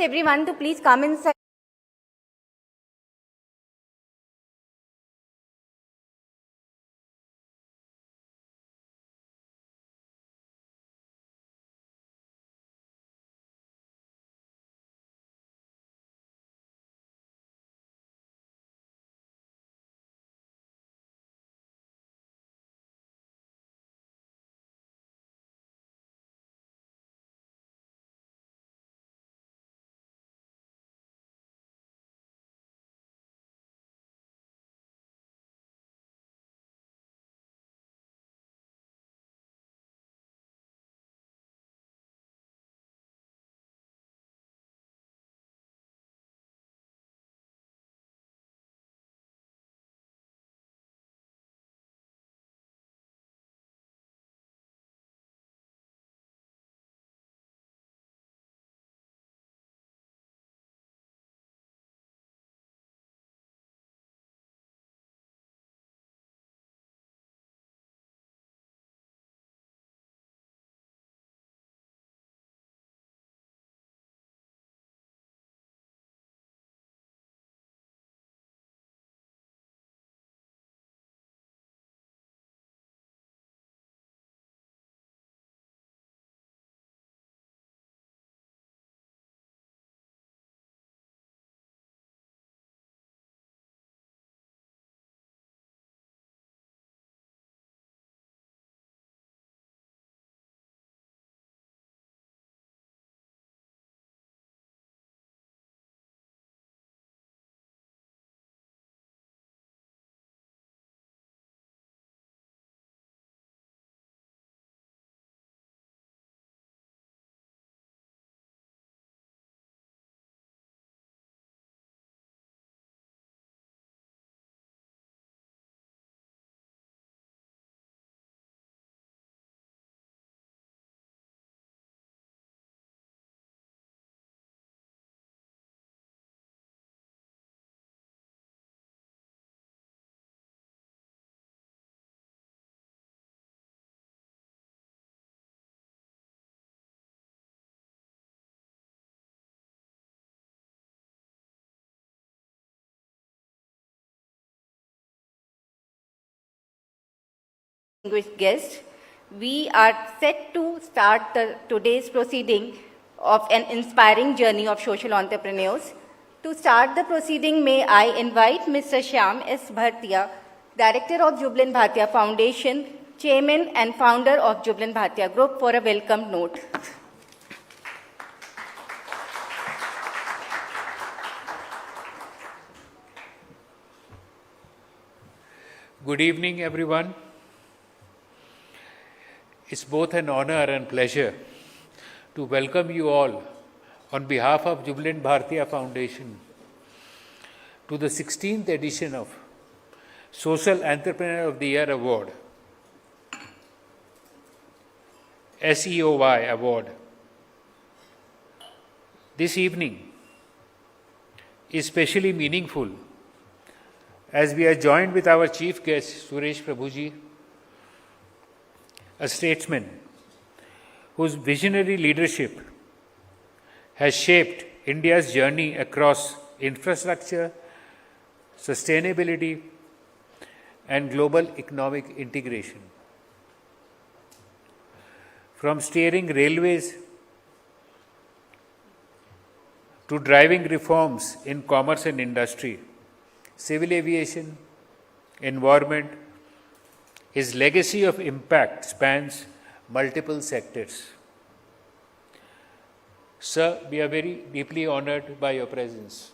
Everyone to please come inside. Distinguished guests, we are set to start today's proceeding of an inspiring journey of social entrepreneurs. To start the proceeding, may I invite Mr. Shyam S. Bhartia, Director of Jubilant Bhartia Foundation, Chairman and Founder of Jubilant Bhartia Group, for a welcome note. Good evening, everyone. It's both an honor and pleasure to welcome you all on behalf of Jubilant Bhartia Foundation to the 16th edition of Social Entrepreneur of the Year Award, SEOY Award. This evening is especially meaningful as we are joined with our chief guest, Suresh Prabhu, a statesman whose visionary leadership has shaped India's journey across infrastructure, sustainability, and global economic integration. From steering railways to driving reforms in commerce and industry, civil aviation, environment, his legacy of impact spans multiple sectors. Sir, we are very deeply honored by your presence.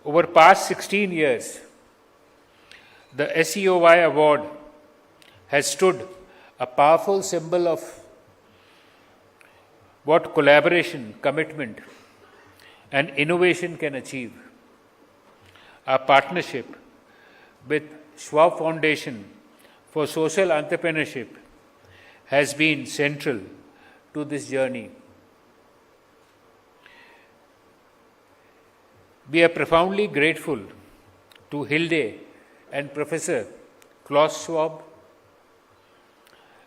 Over past 16 years, the SEOY Award has stood a powerful symbol of what collaboration, commitment, and innovation can achieve. Our partnership with Schwab Foundation for Social Entrepreneurship has been central to this journey. We are profoundly grateful to Hilde and Professor Klaus Schwab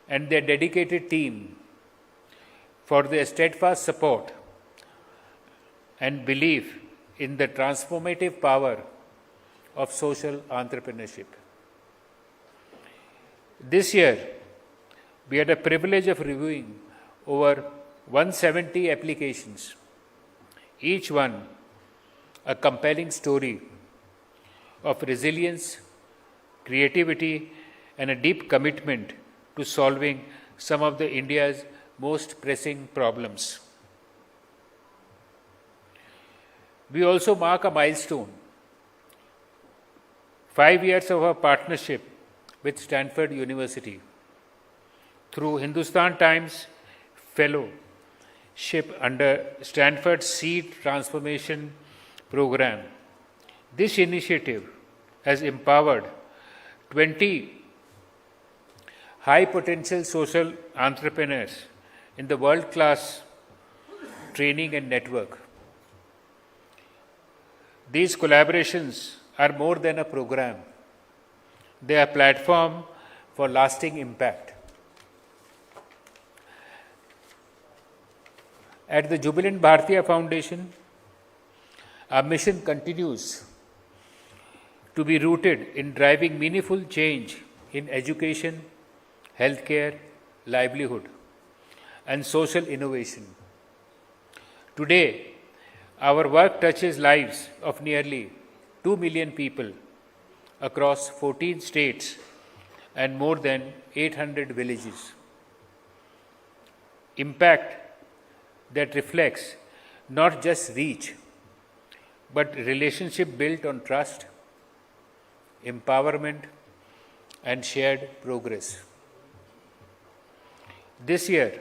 and their dedicated team for their steadfast support and belief in the transformative power of social entrepreneurship. This year, we had the privilege of reviewing over 170 applications, each one a compelling story of resilience, creativity, and a deep commitment to solving some of India's most pressing problems. We also mark a milestone, 5 years of our partnership with Stanford University through Hindustan Times Fellowship under Stanford's Seed Transformation Program. This initiative has empowered 20 high-potential social entrepreneurs in the world-class training and network. These collaborations are more than a program. They are a platform for lasting impact. At the Jubilant Bharatiya Foundation, our mission continues to be rooted in driving meaningful change in education, healthcare, livelihood, and social innovation. Today, our work touches lives of nearly 2 million people across 14 states and more than 800 villages. Impact that reflects not just reach, but relationship built on trust, empowerment, and shared progress. This year,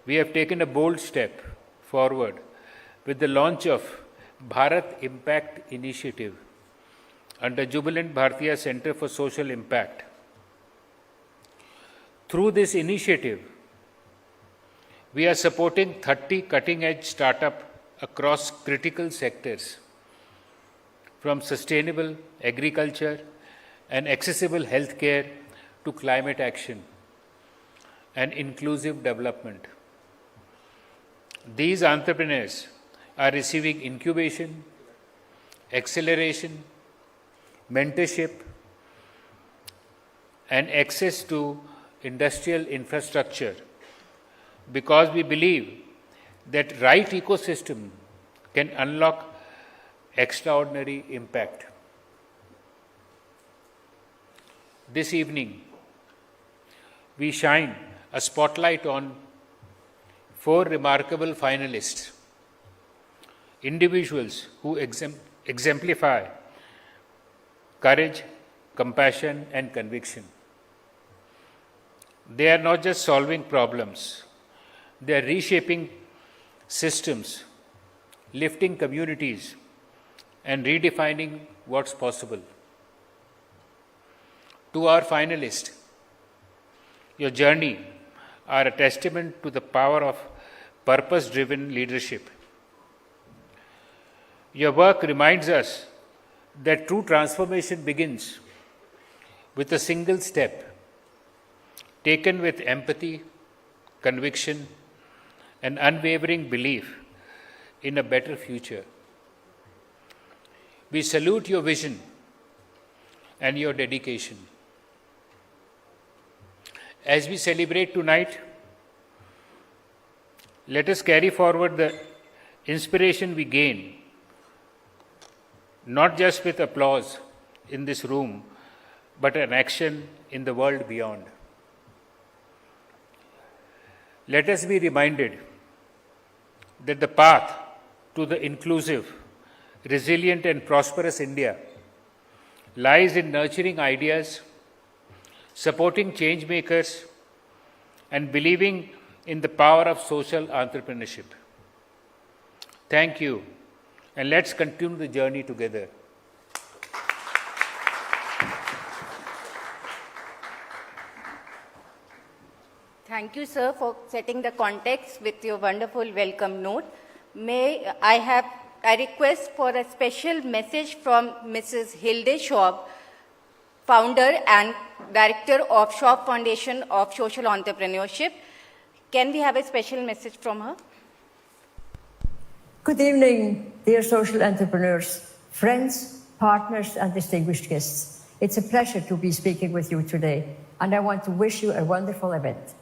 we have taken a bold step forward with the launch of Bharat Impact Initiative under Jubilant Bharatiya Center for Social Impact. Through this initiative, we are supporting 30 cutting-edge startups across critical sectors, from sustainable agriculture and accessible healthcare to climate action and inclusive development. These entrepreneurs are receiving incubation, acceleration, mentorship, and access to industrial infrastructure because we believe that right ecosystem can unlock extraordinary impact. This evening, we shine a spotlight on 4 remarkable finalists, individuals who exemplify courage, compassion, and conviction. They are not just solving problems, they are reshaping systems, lifting communities, and redefining what's possible. To our finalists, your journey are a testament to the power of purpose-driven leadership. Your work reminds us that true transformation begins with a single step, taken with empathy, conviction, and unwavering belief in a better future. We salute your vision and your dedication. As we celebrate tonight, let us carry forward the inspiration we gain, not just with applause in this room, but an action in the world beyond. Let us be reminded that the path to the inclusive, resilient, and prosperous India lies in nurturing ideas, supporting change makers, and believing in the power of social entrepreneurship. Thank you, and let's continue the journey together. Thank you, sir, for setting the context with your wonderful welcome note. I request for a special message from Mrs. Hilde Schwab, founder and director of Schwab Foundation of Social Entrepreneurship. Can we have a special message from her? Good evening, dear social entrepreneurs, friends, partners, and distinguished guests. It's a pleasure to be speaking with you today, and I want to wish you a wonderful event.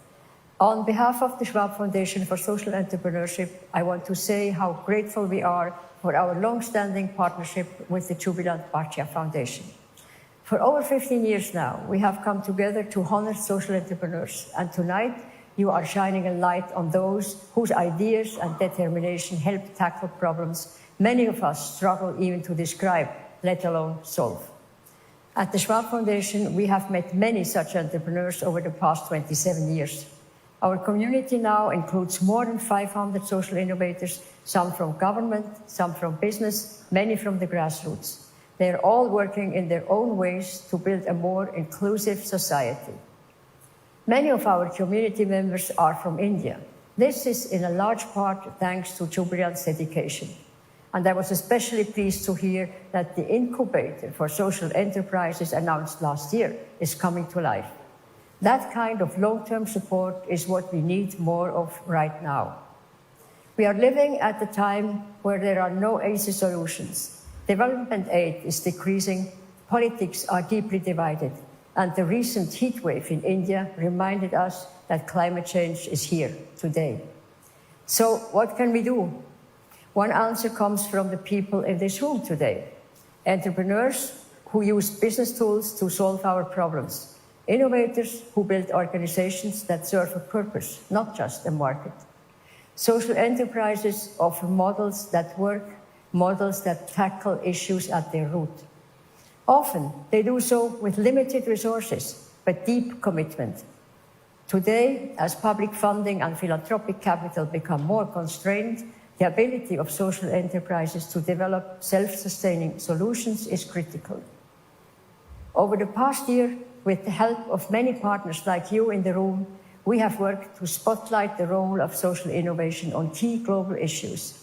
On behalf of the Schwab Foundation for Social Entrepreneurship, I want to say how grateful we are for our long-standing partnership with the Jubilant Bhartiya Foundation. For over 15 years now, we have come together to honor social entrepreneurs, and tonight you are shining a light on those whose ideas and determination help tackle problems many of us struggle even to describe, let alone solve. At the Schwab Foundation, we have met many such entrepreneurs over the past 27 years. Our community now includes more than 500 social innovators, some from government, some from business, many from the grassroots. They are all working in their own ways to build a more inclusive society. Many of our community members are from India. This is in a large part thanks to Jubilant's dedication. And I was especially pleased to hear that the incubator for social enterprises announced last year is coming to life. That kind of long-term support is what we need more of right now. We are living at a time where there are no easy solutions. Development aid is decreasing, politics are deeply divided, and the recent heat wave in India reminded us that climate change is here today. So what can we do? One answer comes from the people in this room today. Entrepreneurs who use business tools to solve our problems. Innovators who build organizations that serve a purpose, not just a market. Social enterprises offer models that work, models that tackle issues at their root. Often, they do so with limited resources, but deep commitment. Today, as public funding and philanthropic capital become more constrained, the ability of social enterprises to develop self-sustaining solutions is critical. Over the past year, with the help of many partners like you in the room, we have worked to spotlight the role of social innovation on key global issues.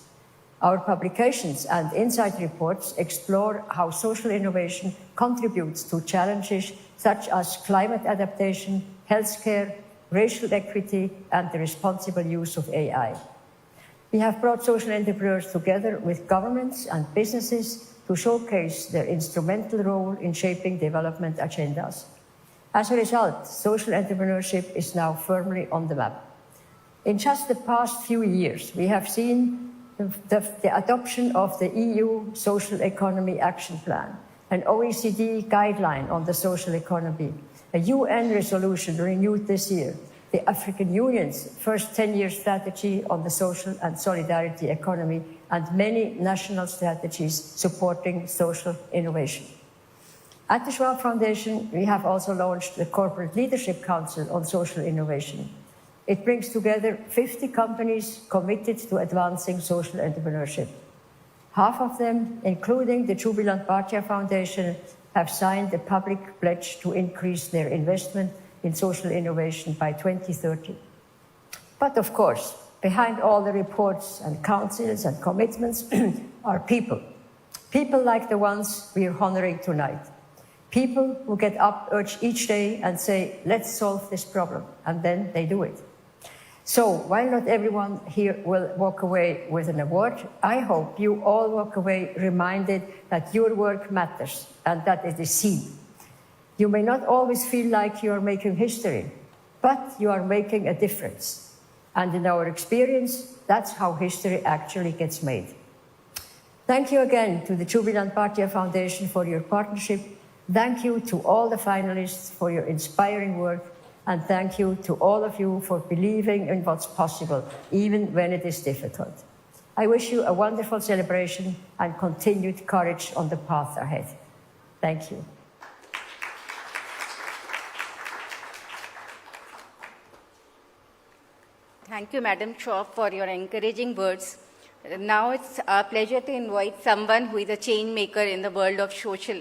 Our publications and insight reports explore how social innovation contributes to challenges such as climate adaptation, healthcare, racial equity, and the responsible use of AI. We have brought social entrepreneurs together with governments and businesses to showcase their instrumental role in shaping development agendas. As a result, social entrepreneurship is now firmly on the map. In just the past few years, we have seen the adoption of the EU Social Economy Action Plan, an OECD guideline on the social economy, a UN resolution renewed this year, the African Union's first 10-year strategy on the social and solidarity economy, and many national strategies supporting social innovation. At the Schwab Foundation, we have also launched the Corporate Leadership Council on Social Innovation. It brings together 50 companies committed to advancing social entrepreneurship. Half of them, including the Jubilant Bhartiya Foundation, have signed a public pledge to increase their investment in social innovation by 2030. But of course, behind all the reports and councils and commitments are people. People like the ones we are honoring tonight. People who get up each day and say, let's solve this problem, and then they do it. So while not everyone here will walk away with an award, I hope you all walk away reminded that your work matters and that it is seen. You may not always feel like you are making history, but you are making a difference. And in our experience, that's how history actually gets made. Thank you again to the Jubilant Bhartiya Foundation for your partnership. Thank you to all the finalists for your inspiring work. And thank you to all of you for believing in what's possible, even when it is difficult. I wish you a wonderful celebration and continued courage on the path ahead. Thank you. Thank you, Madam Schwab, for your encouraging words. Now it's our pleasure to invite someone who is a change maker in the world of social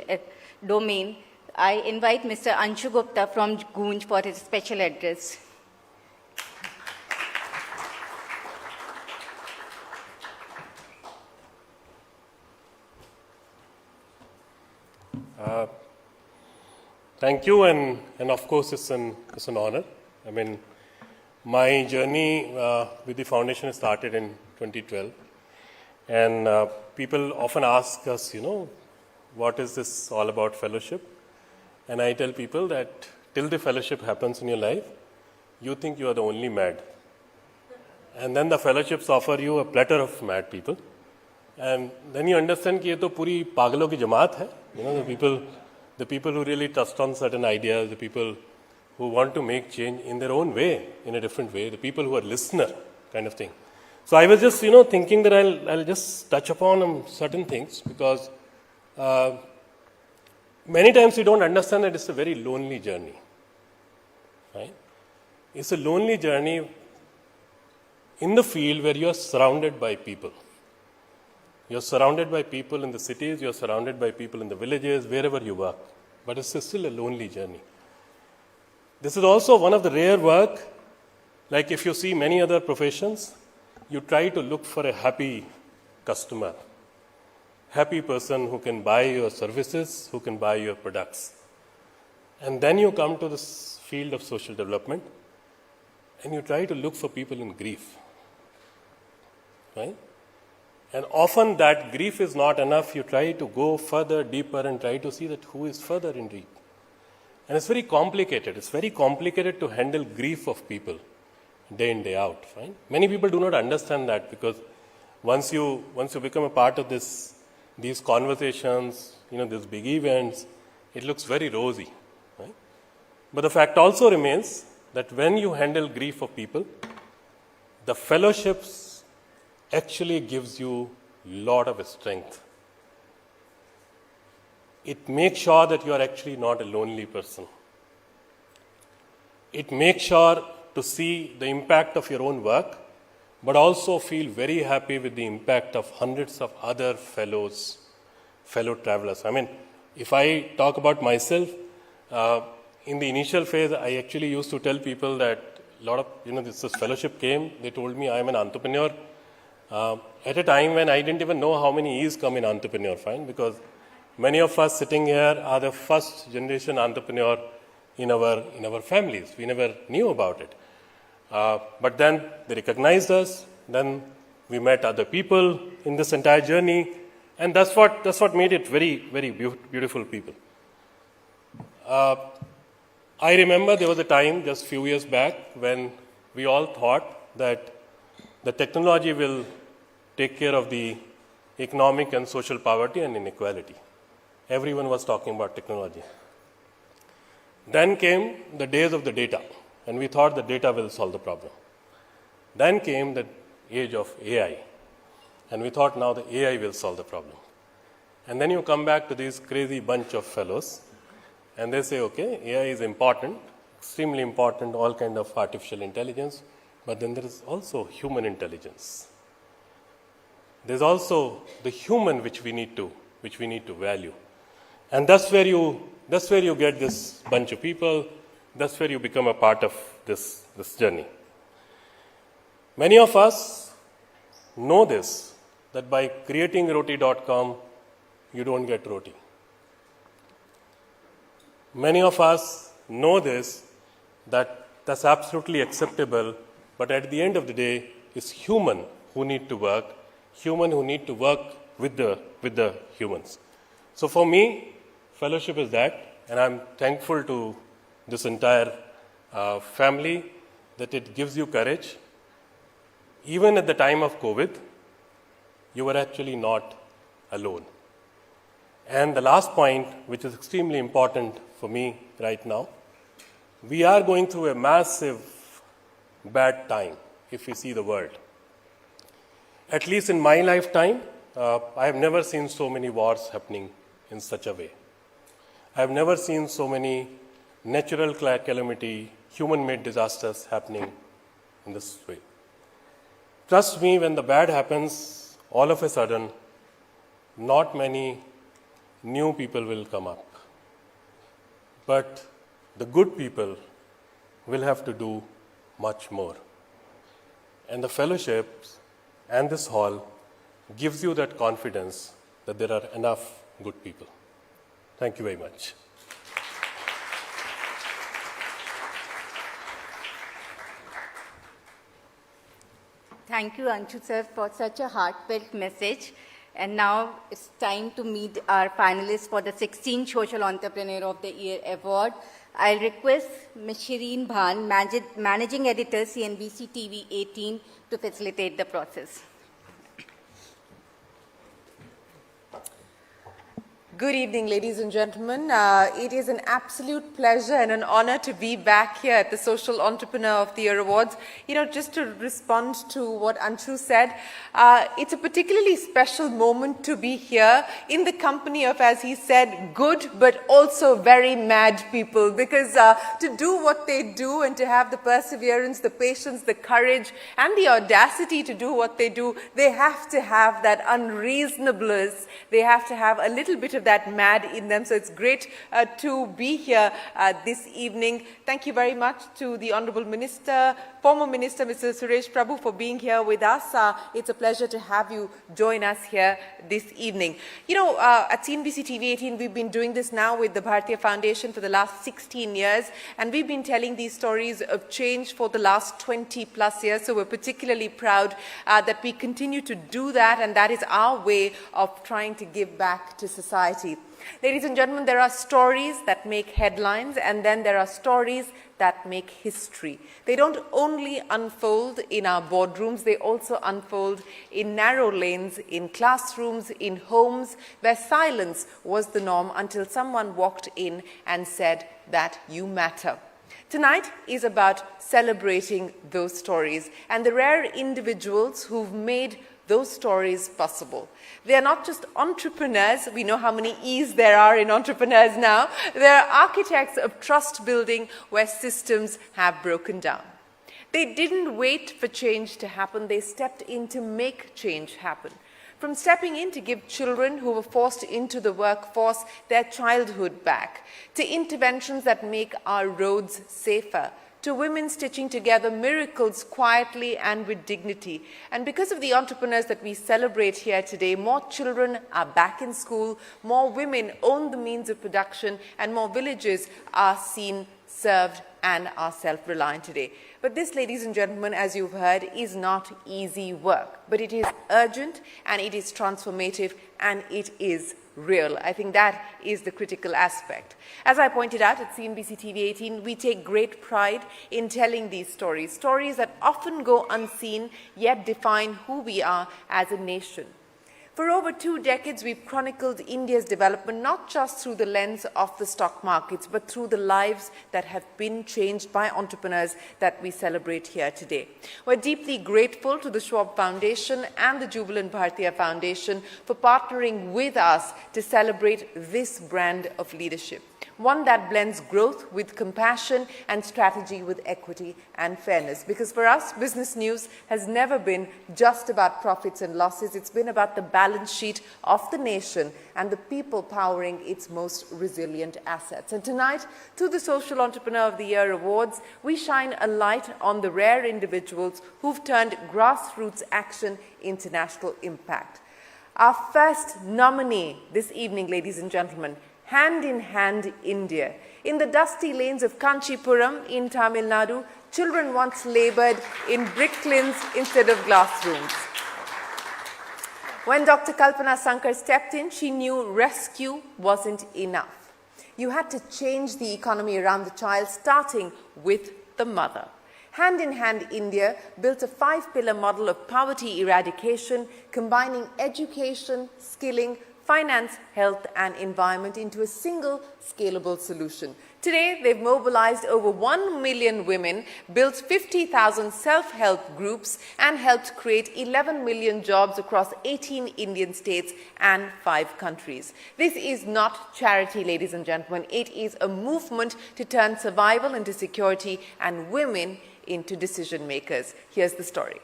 domain. I invite Mr. Anshu Gupta from Gunj for his special address. Thank you, and of course it's an honor. I mean, My journey with the foundation started in 2012, and people often ask us, what is this all about fellowship? And I tell people that till the fellowship happens in your life, you think you are the only mad. And then the fellowships offer you a platter of mad people. And then you understand that ये तो पूरी पागलों की जमात है. The people who really trust on certain ideas, the people who want to make change in their own way, in a different way, the people who are listener kind of thing. So I was just, thinking that I'll just touch upon certain things because many times we don't understand that it's a very lonely journey. Right? It's a lonely journey in the field where you are surrounded by people. You're surrounded by people in the cities, you're surrounded by people in the villages, wherever you work. But it's still a lonely journey. This is also one of the rare work, like if you see many other professions, you try to look for a happy customer, happy person who can buy your services, who can buy your products. And then you come to this field of social development and you try to look for people in grief. Right? And often that grief is not enough. You try to go further, deeper, and try to see that who is further in grief. And it's very complicated. It's very complicated to handle grief of people day in, day out. Right? Many people do not understand that because once you become a part of these conversations, these big events, it looks very rosy. Right? But the fact also remains that when you handle grief of people, the fellowships actually gives you a lot of strength. It makes sure that you are actually not a lonely person. It makes sure to see the impact of your own work, but also feel very happy with the impact of hundreds of other fellow travelers. I mean, if I talk about myself, in the initial phase, I actually used to tell people that a lot of, this fellowship came, they told me I'm an entrepreneur. At a time when I didn't even know how many E's come in entrepreneur, fine, because many of us sitting here are the first generation entrepreneur in our families. We never knew about it. But then they recognized us, then we met other people in this entire journey, and that's what made it very, very beautiful people. I remember there was a time just a few years back when we all thought that the technology will take care of the economic and social poverty and inequality. Everyone was talking about technology. Then came the days of the data, and we thought the data will solve the problem. Then came the age of AI, and we thought now the AI will solve the problem. And then you come back to this crazy bunch of fellows, and they say, okay, AI is important, extremely important, all kind of artificial intelligence, but then there is also human intelligence. There's also the human which we need to value. And that's where you get this bunch of people, that's where you become a part of this journey. Many of us know this, that by creating roti.com, you don't get roti. Many of us know this, that that's absolutely acceptable, but at the end of the day, it's human who need to work with the humans. So for me, fellowship is that, and I'm thankful to this entire family that it gives you courage. Even at the time of COVID, you were actually not alone. And the last point, which is extremely important for me right now, we are going through a massive bad time if we see the world. At least in my lifetime, I have never seen so many wars happening in such a way. I have never seen so many natural calamity, human-made disasters happening in this way. Trust me, when the bad happens, all of a sudden, not many new people will come up. But the good people will have to do much more. And the fellowships and this hall gives you that confidence that there are enough good people. Thank you very much. Thank you, Anshu sir, for such a heartfelt message. And now it's time to meet our finalists for the 16th Social Entrepreneur of the Year Award. I'll request Ms. Shireen Bhan, Managing Editor, CNBC-TV18, to facilitate the process. Good evening, ladies and gentlemen. It is an absolute pleasure and an honor to be back here at the Social Entrepreneur of the Year Awards. You know, just to respond to what Anshu said, it's a particularly special moment to be here in the company of, as he said, good but also very mad people, because to do what they do and to have the perseverance, the patience, the courage and the audacity to do what they do, they have to have that unreasonableness. They have to have a little bit of that mad in them. So it's great to be here this evening. Thank you very much to the Honorable Minister, former Minister, Mr. Suresh Prabhu, for being here with us. It's a pleasure to have you join us here this evening. You know, at CNBC-TV18, we've been doing this now with the Bharatiya Foundation for the last 16 years, and we've been telling these stories of change for the last 20 plus years. So we're particularly proud that we continue to do that, and that is our way of trying to give back to society. Ladies and gentlemen, there are stories that make headlines, and then there are stories that make history. They don't only unfold in our boardrooms, they also unfold in narrow lanes, in classrooms, in homes, where silence was the norm until someone walked in and said that you matter. Tonight is about celebrating those stories and the rare individuals who've made those stories possible. They are not just entrepreneurs. We know how many E's there are in entrepreneurs now. They are architects of trust building where systems have broken down. They didn't wait for change to happen. They stepped in to make change happen. From stepping in to give children who were forced into the workforce their childhood back, to interventions that make our roads safer, to women stitching together miracles quietly and with dignity. And because of the entrepreneurs that we celebrate here today, more children are back in school, more women own the means of production, and more villages are seen, served, and are self-reliant today. But this, ladies and gentlemen, as you've heard, is not easy work. But it is urgent, and it is transformative, and it is real. I think that is the critical aspect. As I pointed out at CNBC-TV18, we take great pride in telling these stories, stories that often go unseen, yet define who we are as a nation. For over 2 decades, we've chronicled India's development not just through the lens of the stock markets, but through the lives that have been changed by entrepreneurs that we celebrate here today. We're deeply grateful to the Schwab Foundation and the Jubilant Bharatiya Foundation for partnering with us to celebrate this brand of leadership, one that blends growth with compassion and strategy with equity and fairness. Because for us, business news has never been just about profits and losses. It's been about the balance sheet of the nation and the people powering its most resilient assets. And tonight, through the Social Entrepreneur of the Year Awards, we shine a light on the rare individuals who've turned grassroots action into national impact. Our first nominee this evening, ladies and gentlemen, Hand in Hand India. In the dusty lanes of Kanchipuram in Tamil Nadu, children once labored in brick kilns instead of glass rooms. When Dr. Kalpana Sankar stepped in, she knew rescue wasn't enough. You had to change the economy around the child, starting with the mother. Hand in Hand India built a 5-pillar model of poverty eradication, combining education, skilling, finance, health, and environment into a single scalable solution. Today, they've mobilized over 1 million women, built 50,000 self-help groups, and helped create 11 million jobs across 18 Indian states and 5 countries. This is not charity, ladies and gentlemen. It is a movement to turn survival into security and women into decision makers. Here's the story.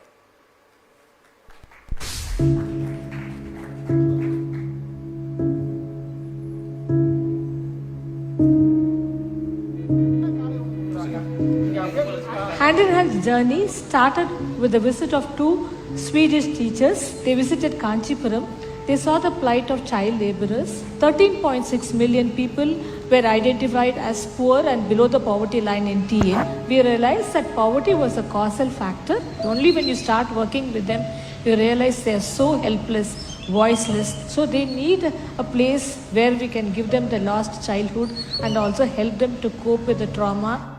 Hand in Hand's journey started with the visit of 2 Swedish teachers. They visited Kanchipuram, They saw the plight of child laborers. 13.6 million people were identified as poor and below the poverty line in TA. We realized that poverty was a causal factor. Only when you start working with them, you realize they are so helpless, voiceless. So they need a place where we can give them the lost childhood and also help them to cope with the trauma.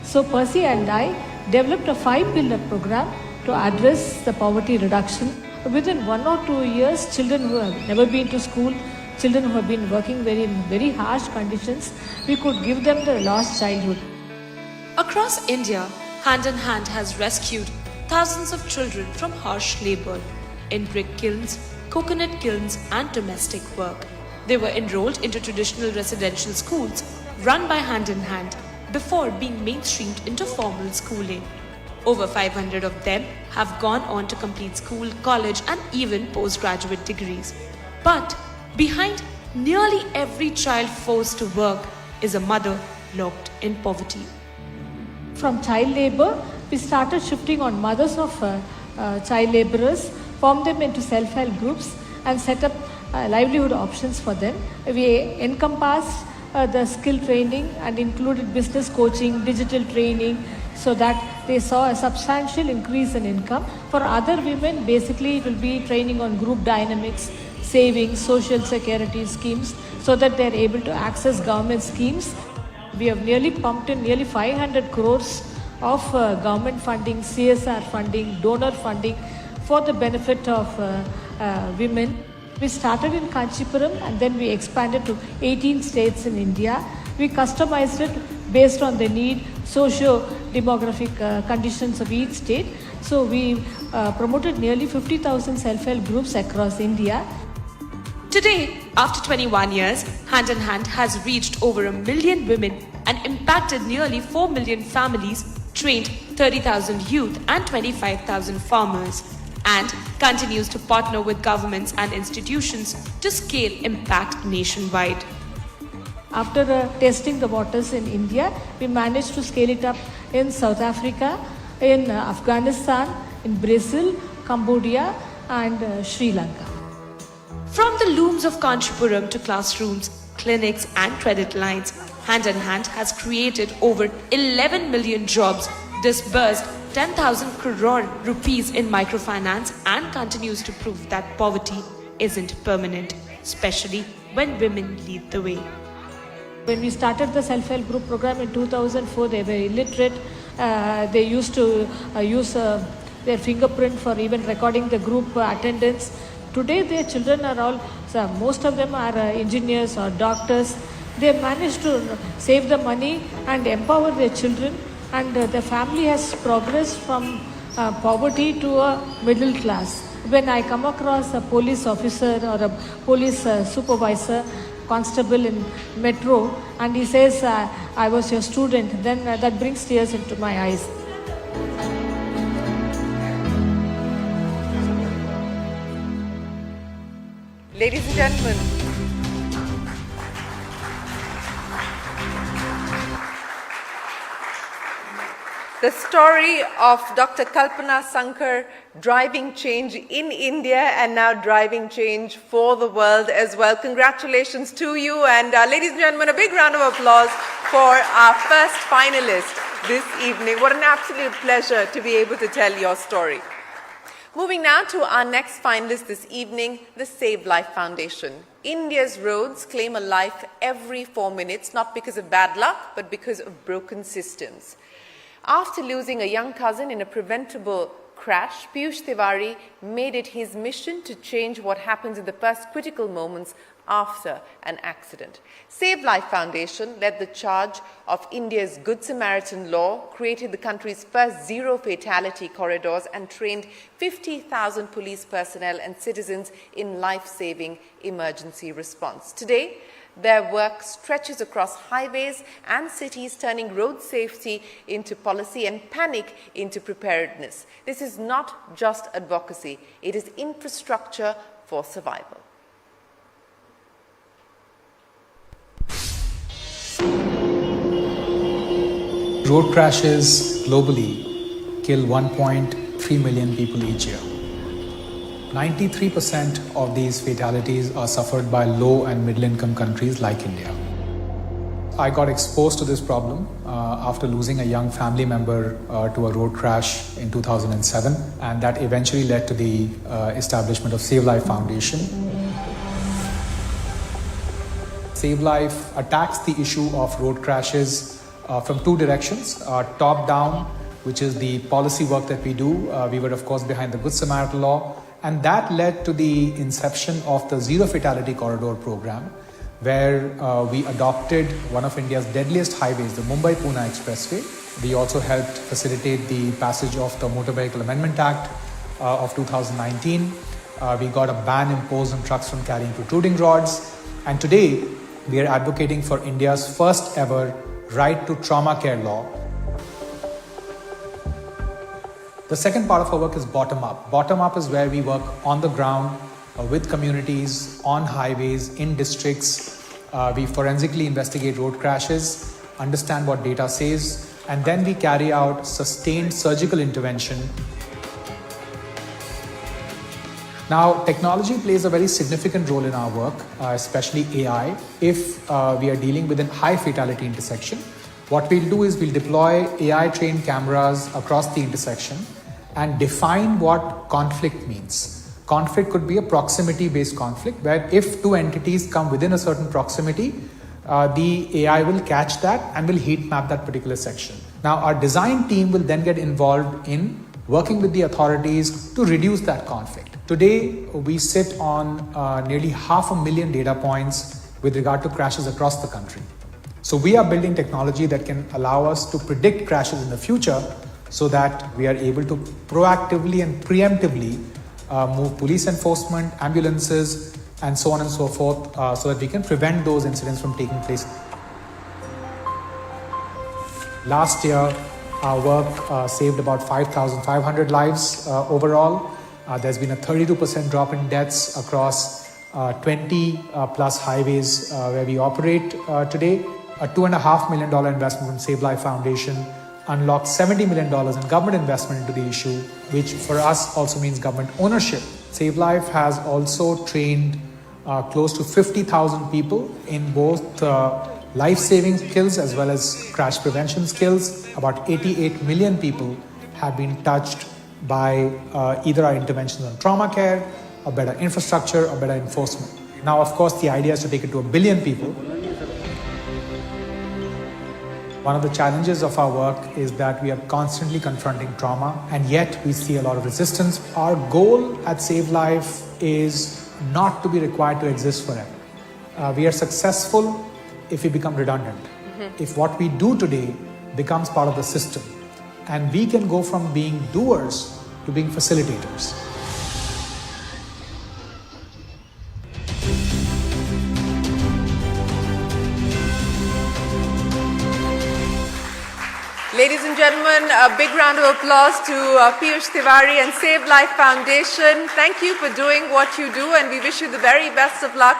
So Percy and I developed a 5-pillar program to address the poverty reduction. Within 1 or 2 years, children who have never been to school, children who have been working in very harsh conditions, we could give them the lost childhood. Across India, Hand in Hand has rescued thousands of children from harsh labor in brick kilns, coconut kilns and domestic work. They were enrolled into traditional residential schools run by Hand in Hand before being mainstreamed into formal schooling. Over 500 of them have gone on to complete school, college and even postgraduate degrees. But behind nearly every child forced to work is a mother locked in poverty. From child labor, we started shifting on mothers of child laborers, formed them into self-help groups and set up livelihood options for them. We encompassed the skill training and included business coaching, digital training, so that they saw a substantial increase in income. For other women, basically it will be training on group dynamics, savings, social security schemes, so that they are able to access government schemes. We have nearly pumped in nearly 500 crores of government funding, CSR funding, donor funding for the benefit of women. We started in Kanchipuram and then we expanded to 18 states in India. We customized it based on the need, socio-demographic conditions of each state. So we promoted nearly 50,000 self-help groups across India. Today, after 21 years, Hand in Hand has reached over 1 million women and impacted nearly 4 million families, trained 30,000 youth and 25,000 farmers, and continues to partner with governments and institutions to scale impact nationwide. After testing the waters in India, we managed to scale it up in South Africa, in Afghanistan, in Brazil, Cambodia and Sri Lanka. From the looms of Kanchipuram to classrooms, clinics and credit lines, Hand in Hand has created over 11 million jobs, disbursed 10,000 crore rupees in microfinance and continues to prove that poverty isn't permanent, especially when women lead the way. When we started the self-help group program in 2004, they were illiterate. They used to use their fingerprint for even recording the group attendance. Today, their children are all, most of them are engineers or doctors. They managed to save the money and empower their children, and the family has progressed from poverty to a middle class. When I come across a police officer or a police supervisor, constable in metro, and he says, I was your student, then that brings tears into my eyes. Ladies and gentlemen, the story of Dr. Kalpana Sankar driving change in India and now driving change for the world as well. Congratulations to you, and ladies and gentlemen, a big round of applause for our first finalist this evening. What an absolute pleasure to be able to tell your story. Moving now to our next finalist this evening, the Save Life Foundation. India's roads claim a life every 4 minutes, not because of bad luck, but because of broken systems. After losing a young cousin in a preventable crash, Piyush Tiwari made it his mission to change what happens in the first critical moments after an accident. Save Life Foundation led the charge of India's Good Samaritan law, created the country's first zero fatality corridors, and trained 50,000 police personnel and citizens in life-saving emergency response. Today, their work stretches across highways and cities, turning road safety into policy and panic into preparedness. This is not just advocacy, it is infrastructure for survival. Road crashes globally kill 1.3 million people each year. 93% of these fatalities are suffered by low and middle income countries like India. I got exposed to this problem after losing a young family member to a road crash in 2007, and that eventually led to the establishment of Save Life Foundation. Save Life attacks the issue of road crashes from two directions. Top down, which is the policy work that we do. We were of course behind the Good Samaritan law, and that led to the inception of the Zero Fatality Corridor program, where we adopted one of India's deadliest highways, the Mumbai-Pune Expressway. We also helped facilitate the passage of the Motor Vehicle Amendment Act of 2019. We got a ban imposed on trucks from carrying protruding rods. And today, we are advocating for India's first ever right to trauma care law. The second part of our work is bottom up. Bottom up is where we work on the ground with communities, on highways, in districts. We forensically investigate road crashes, understand what data says, and then we carry out sustained surgical intervention. Now, technology plays a very significant role in our work, especially AI. If we are dealing with a high fatality intersection, what we'll do is we'll deploy AI-trained cameras across the intersection and define what conflict means. Conflict could be a proximity-based conflict, where if two entities come within a certain proximity, the AI will catch that and will heat map that particular section. Now, our design team will then get involved in working with the authorities to reduce that conflict. Today, we sit on nearly 500,000 data points with regard to crashes across the country. So we are building technology that can allow us to predict crashes in the future so that we are able to proactively and preemptively move police enforcement, ambulances, and so on and so forth, so that we can prevent those incidents from taking place. Last year, our work saved about 5,500 lives overall. There's been a 32% drop in deaths across 20 plus highways where we operate today. A $2.5 million investment from Save Life Foundation unlocked $70 million in government investment into the issue, which for us also means government ownership. Save Life has also trained close to 50,000 people in both life-saving skills as well as crash prevention skills. About 88 million people have been touched by either our interventions on trauma care, or better infrastructure, or better enforcement. Now, of course, the idea is to take it to 1 billion people. One of the challenges of our work is that we are constantly confronting trauma, and yet we see a lot of resistance. Our goal at Save Life is not to be required to exist forever. We are successful if we become redundant. If what we do today becomes part of the system, and we can go from being doers to being facilitators. Ladies and gentlemen, a big round of applause to Piyush Tiwari and Save Life Foundation. Thank you for doing what you do, and we wish you the very best of luck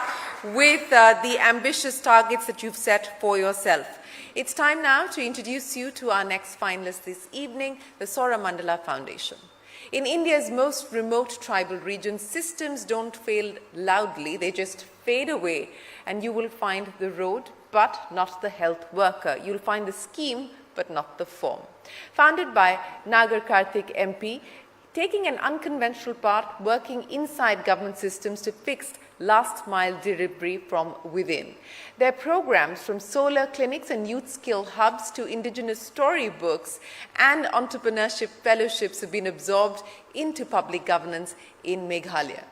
with the ambitious targets that you've set for yourself. It's time now to introduce you to our next finalist this evening, the Sauramandala Foundation. In India's most remote tribal regions, systems don't fail loudly, they just fade away, and you will find the road, but not the health worker. You'll find the scheme, but not the form. Founded by Nagar Karthik MP, taking an unconventional path, working inside government systems to fix last-mile delivery from within. Their programs, from solar clinics and youth skill hubs to indigenous storybooks and entrepreneurship fellowships, have been absorbed into public governance in Meghalaya.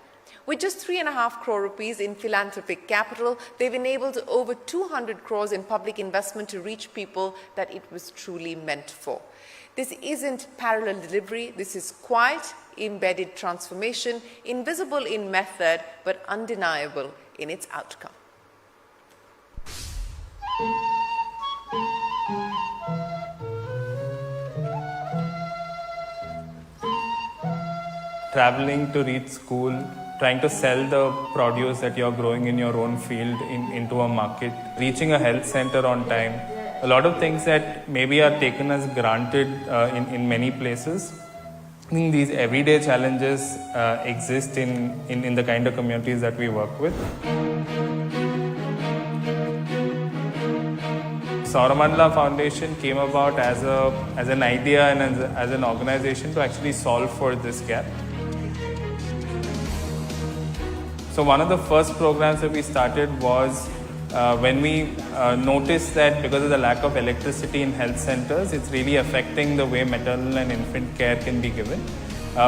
With just 3.5 crore rupees in philanthropic capital, they've enabled over 200 crores in public investment to reach people that it was truly meant for. This isn't parallel delivery, this is quiet, embedded transformation, invisible in method, but undeniable in its outcome. Traveling to reach school, trying to sell the produce that you're growing in your own field into a market, reaching a health center on time, a lot of things that maybe are taken as granted in many places I think these everyday challenges exist in the kind of communities that we work with. Sauramandala Foundation came about as an idea and as an organization to actually solve for this gap. So one of the first programs that we started was when we noticed that because of the lack of electricity in health centers, it's really affecting the way maternal and infant care can be given.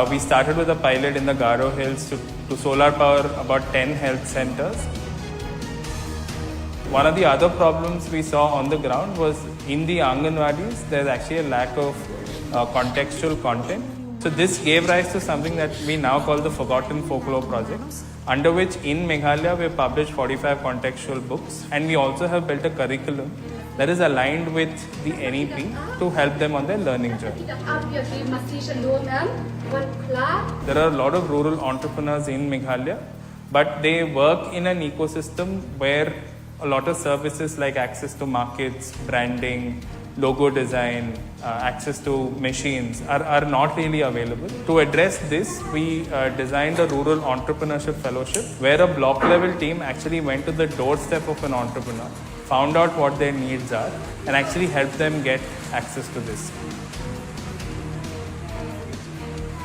We started with a pilot in the Garo Hills to solar power about 10 health centers. One of the other problems we saw on the ground was in the Anganwadis, there's actually a lack of contextual content. So this gave rise to something that we now call the Forgotten Folklore Project, under which in Meghalaya we have published 45 contextual books, and we also have built a curriculum that is aligned with the NEP to help them on their learning journey. There are a lot of rural entrepreneurs in Meghalaya, but they work in an ecosystem where a lot of services like access to markets, branding, logo design, access to machines are not really available. To address this, we designed a rural entrepreneurship fellowship where a block level team actually went to the doorstep of an entrepreneur, found out what their needs are, and actually helped them get access to this.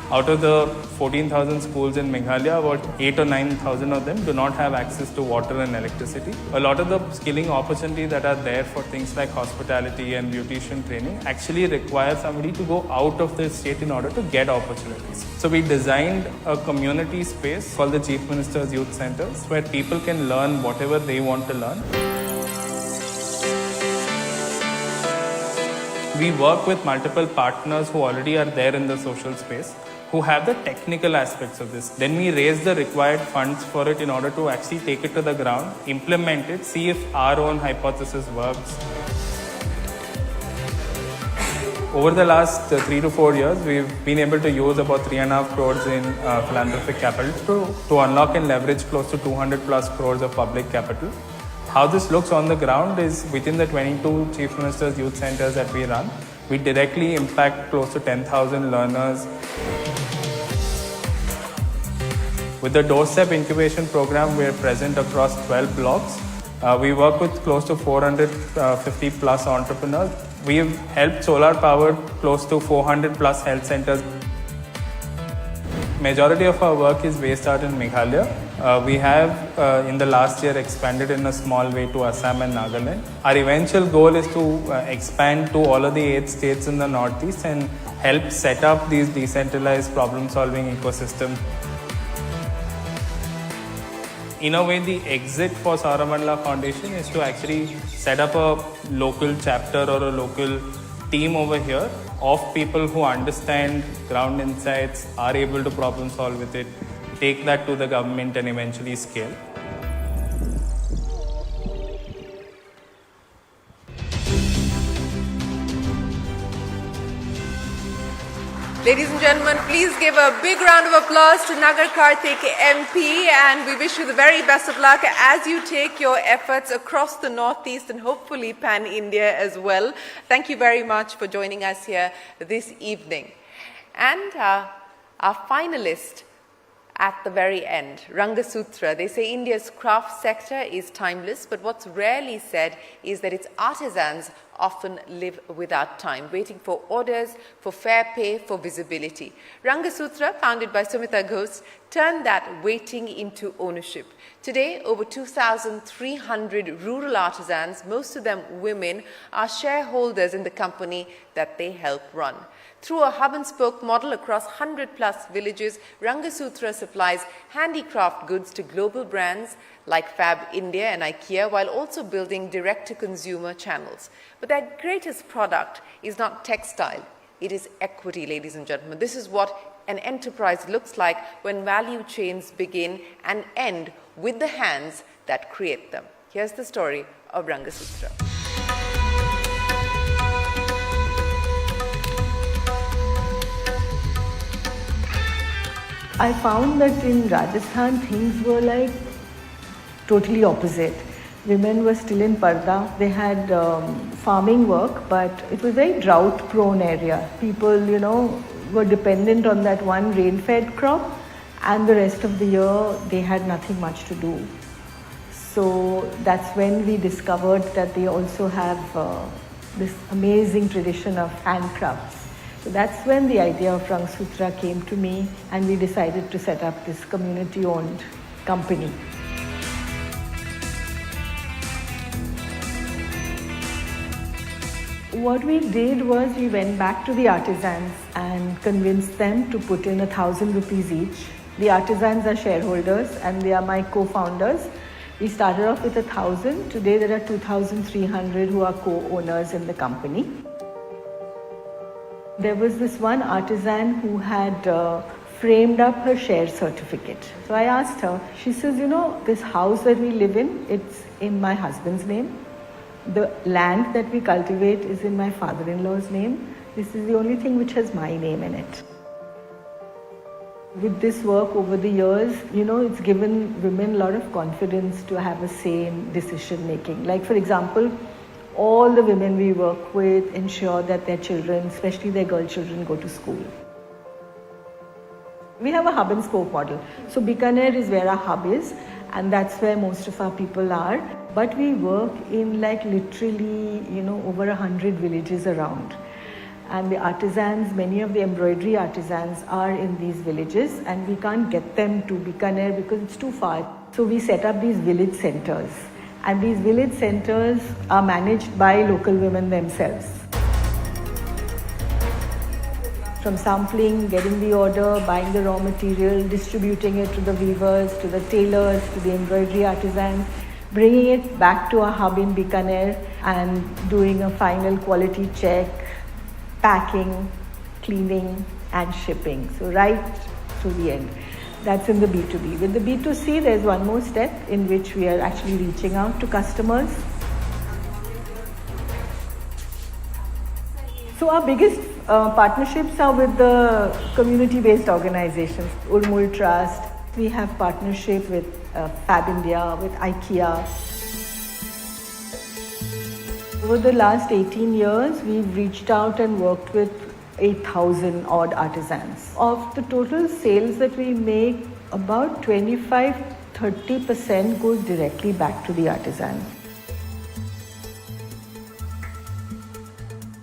Out of the 14,000 schools in Meghalaya, about 8 or 9,000 of them do not have access to water and electricity. A lot of the skilling opportunities that are there for things like hospitality and beautician training actually require somebody to go out of the state in order to get opportunities. So we designed a community space called the Chief Minister's Youth Centers where people can learn whatever they want to learn. We work with multiple partners who already are there in the social space, who have the technical aspects of this. Then we raise the required funds for it in order to actually take it to the ground, implement it, see if our own hypothesis works. Over the last 3 to 4 years, we've been able to use about 3.5 crores in philanthropic capital to unlock and leverage close to 200 plus crores of public capital. How this looks on the ground is within the 22 Chief Minister's Youth Centers that we run, we directly impact close to 10,000 learners. With the Doorstep Incubation Program, we are present across 12 blocks. We work with close to 450 plus entrepreneurs. We have helped solar power close to 400 plus health centers. Majority of our work is based out in Meghalaya. We have in the last year expanded in a small way to Assam and Nagaland. Our eventual goal is to expand to all of the 8 states in the Northeast and help set up these decentralized problem-solving ecosystems. In a way, the exit for Sauramandala Foundation is to actually set up a local chapter or a local team over here of people who understand ground insights, are able to problem solve with it, take that to the government and eventually scale. Ladies and gentlemen, please give a big round of applause to Nagar Karthik MP, and we wish you the very best of luck as you take your efforts across the Northeast and hopefully pan-India as well. Thank you very much for joining us here this evening. And our finalist at the very end, Ranga Sutra. They say India's craft sector is timeless, but what's rarely said is that its artisans often live without time, waiting for orders, for fair pay, for visibility. Ranga Sutra, founded by Sumita Ghosh, turned that waiting into ownership. Today, over 2,300 rural artisans, most of them women, are shareholders in the company that they help run. Through a hub-and-spoke model across 100-plus villages, Ranga Sutra supplies handicraft goods to global brands like Fab India and IKEA, while also building direct-to-consumer channels. But their greatest product is not textile, it is equity, ladies and gentlemen. This is what an enterprise looks like when value chains begin and end with the hands that create them. Here's the story of Ranga Sutra. I found that in Rajasthan things were like totally opposite. Women were still in parda. They had farming work, but it was a very drought prone area. People, were dependent on that one rain-fed crop, and the rest of the year they had nothing much to do. So that's when we discovered that they also have this amazing tradition of handcrafts. So that's when the idea of Ranga Sutra came to me, and we decided to set up this community-owned company. What we did was we went back to the artisans and convinced them to put in 1,000 rupees each. The artisans are shareholders and they are my co-founders. We started off with 1,000. Today there are 2,300 who are co-owners in the company. There was this one artisan who had framed up her share certificate. So I asked her, she says, you know, this house that we live in, it's in my husband's name. The land that we cultivate is in my father-in-law's name. This is the only thing which has my name in it. With this work over the years, you know, it's given women a lot of confidence to have a say in decision making. Like for example, all the women we work with ensure that their children, especially their girl children, go to school. We have a hub and spoke model. So Bikaner is where our hub is, and that's where most of our people are. But we work in like literally, you know, over 100 villages around. And the artisans, many of the embroidery artisans are in these villages, and we can't get them to Bikaner because it's too far. So we set up these village centers. And these village centers are managed by local women themselves. From sampling, getting the order, buying the raw material, distributing it to the weavers, to the tailors, to the embroidery artisans, bringing it back to our hub in Bikaner and doing a final quality check, packing, cleaning and shipping. So right to the end. That's in the B2B. With the B2C, there's one more step in which we are actually reaching out to customers. So our biggest partnerships are with the community-based organizations, Urmul Trust. We have partnership with Fab India, with IKEA. Over the last 18 years, we've reached out and worked with 8,000 odd artisans. Of the total sales that we make, about 25-30% goes directly back to the artisans.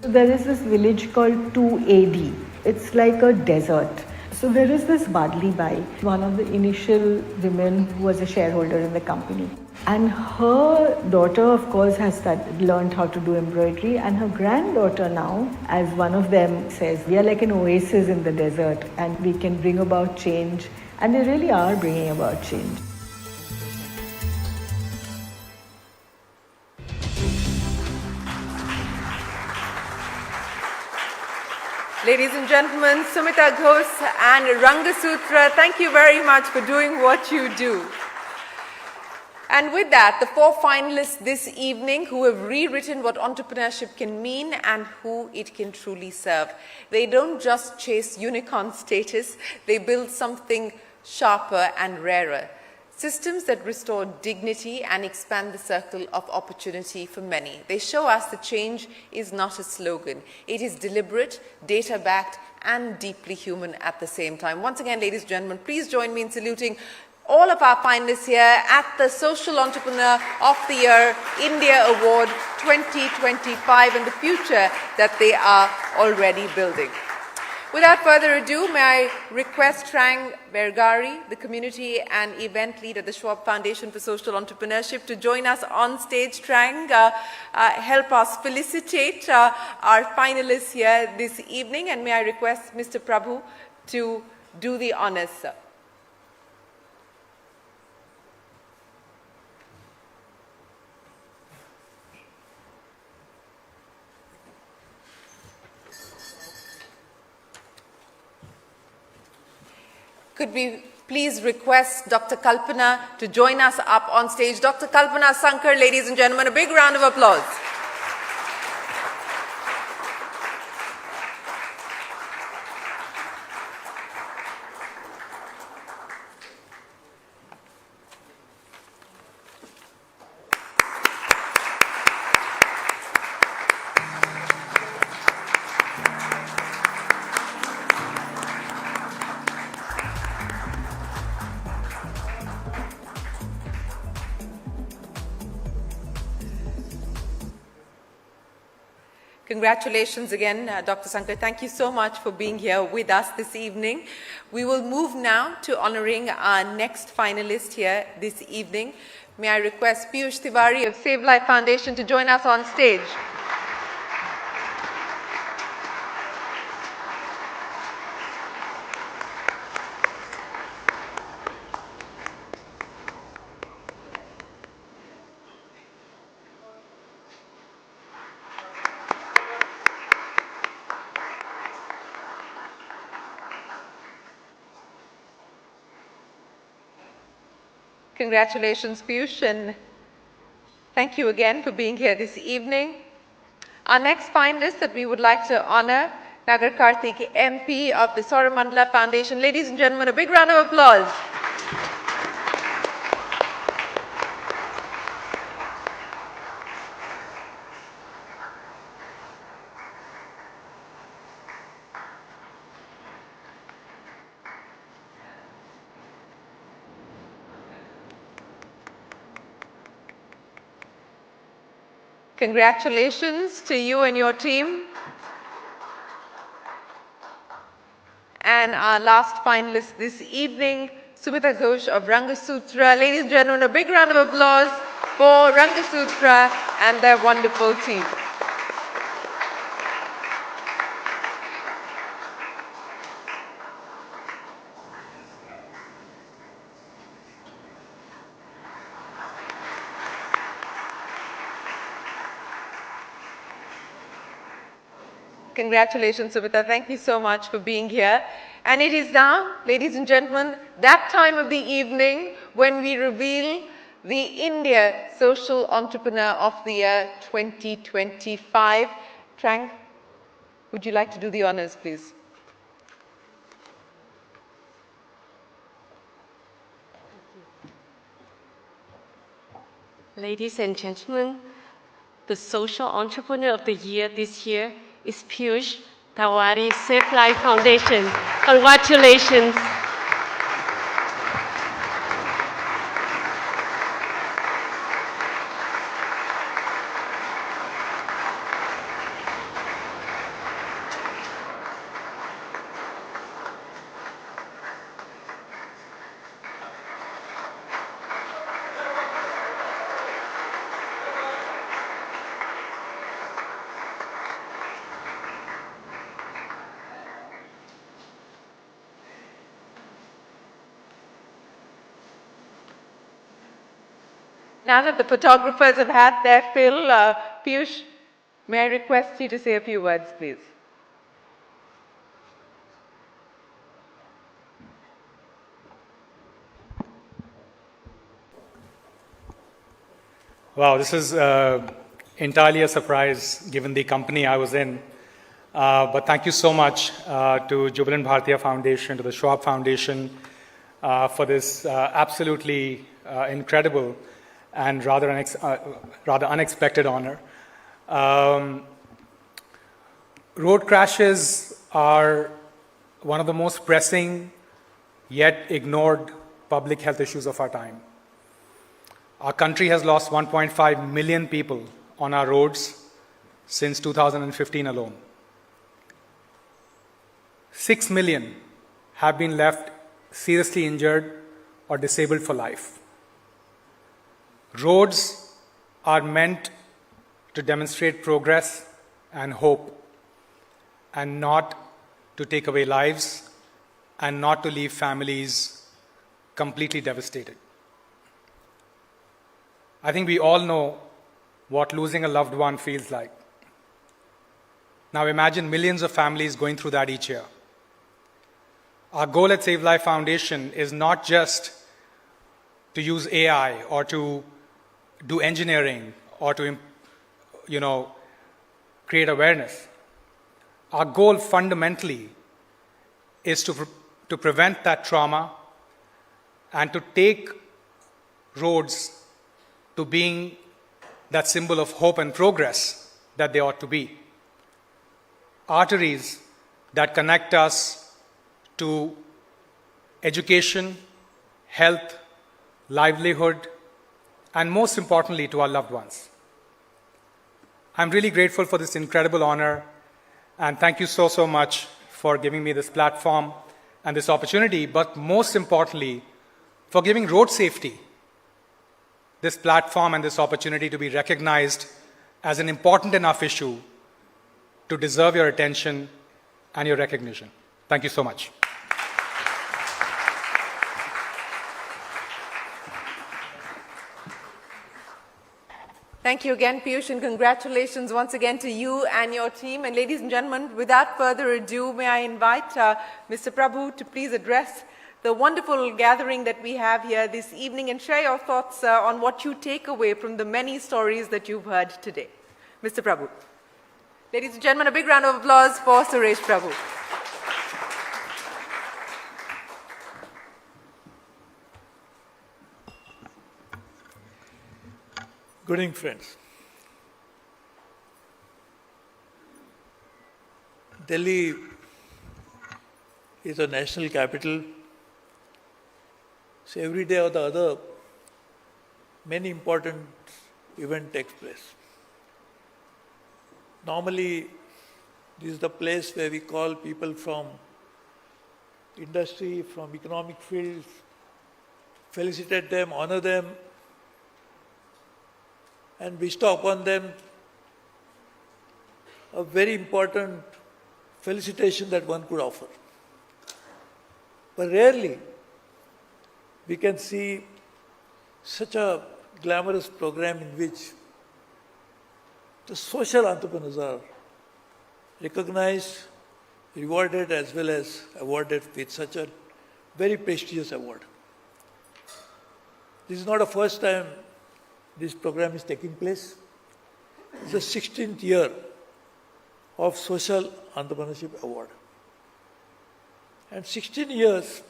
There is this village called 2AD. It's like a desert. So there is this Badli Bai, one of the initial women who was a shareholder in the company. And her daughter, of course, has learned how to do embroidery, and her granddaughter now, as one of them says, we are like an oasis in the desert and we can bring about change. And they really are bringing about change. Ladies and gentlemen, Sumita Ghosh and Ranga Sutra, thank you very much for doing what you do. And with that, the 4 finalists this evening who have rewritten what entrepreneurship can mean and who it can truly serve. They don't just chase unicorn status, they build something sharper and rarer. Systems that restore dignity and expand the circle of opportunity for many. They show us that change is not a slogan. It is deliberate, data-backed, and deeply human at the same time. Once again, ladies and gentlemen, please join me in saluting all of our finalists here at the Social Entrepreneur of the Year India Award 2025 and the future that they are already building. Without further ado, may I request Trang Bergari, the Community and Event Lead at the Schwab Foundation for Social Entrepreneurship, to join us on stage. Trang, help us felicitate our finalists here this evening, and may I request Mr. Prabhu to do the honors, sir. Could we please request Dr. Kalpana to join us up on stage. Dr. Kalpana Sankar, ladies and gentlemen, a big round of applause. Congratulations again, Dr. Sankar. Thank you so much for being here with us this evening. We will move now to honoring our next finalist here this evening. May I request Piyush Tiwari of Save Life Foundation to join us on stage. Congratulations, Piyush, and thank you again for being here this evening. Our next finalist that we would like to honor, Nagar Karthik, MP of the Sauramandala Foundation. Ladies and gentlemen, a big round of applause. Congratulations to you and your team. And our last finalist this evening, Sumita Ghosh of Ranga Sutra. Ladies and gentlemen, a big round of applause for Ranga Sutra and their wonderful team. Congratulations, Sumita. Thank you so much for being here. And it is now, ladies and gentlemen, that time of the evening when we reveal the India Social Entrepreneur of the Year 2025. Trang, would you like to do the honors, please? Ladies and gentlemen, the Social Entrepreneur of the Year this year is Piyush Tiwari, Save Life Foundation. Congratulations. Now that the photographers have had their fill, Piyush, may I request you to say a few words, please? Wow, this is entirely a surprise given the company I was in. But thank you so much to Jubilant Bharatiya Foundation, to the Schwab Foundation for this absolutely incredible and rather unexpected honor. Road crashes are one of the most pressing yet ignored public health issues of our time. Our country has lost 1.5 million people on our roads since 2015 alone. 6 million have been left seriously injured or disabled for life. Roads are meant to demonstrate progress and hope, and not to take away lives, and not to leave families completely devastated. I think we all know what losing a loved one feels like. Now imagine millions of families going through that each year. Our goal at Save Life Foundation is not just to use AI or to do engineering or to, create awareness. Our goal fundamentally is to prevent that trauma and to take roads to being that symbol of hope and progress that they ought to be. Arteries that connect us to education, health, livelihood, and most importantly, to our loved ones. I'm really grateful for this incredible honor, and thank you so much for giving me this platform and this opportunity, but most importantly, for giving road safety this platform and this opportunity to be recognized as an important enough issue to deserve your attention and your recognition. Thank you so much. Thank you again, Piyush, and congratulations once again to you and your team. And ladies and gentlemen, without further ado, may I invite Mr. Prabhu to please address the wonderful gathering that we have here this evening and share your thoughts on what you take away from the many stories that you've heard today. Mr. Prabhu. Ladies and gentlemen, a big round of applause for Suresh Prabhu. Good evening, friends. Delhi is a national capital. So every day or the other, many important events take place. Normally, this is the place where we call people from industry, from economic fields, felicitate them, honor them, and bestow upon them a very important felicitation that one could offer. But rarely we can see such a glamorous program in which the social entrepreneurs are recognized, rewarded, as well as awarded with such a very prestigious award. This is not the first time this program is taking place. It's the 16th year of Social Entrepreneurship Award. And 16 years,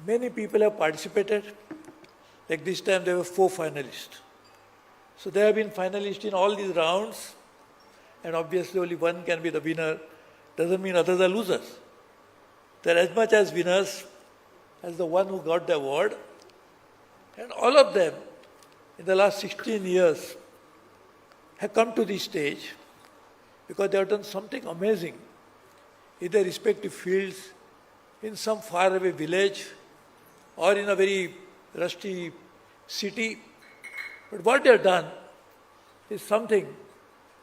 many people have participated. Like this time, there were 4 finalists. So there have been finalists in all these rounds, and obviously only one can be the winner. Doesn't mean others are losers. They're as much as winners as the one who got the award. And all of them, in the last 16 years, have come to this stage because they have done something amazing in their respective fields, in some faraway village or in a very rusty city. But what they have done is something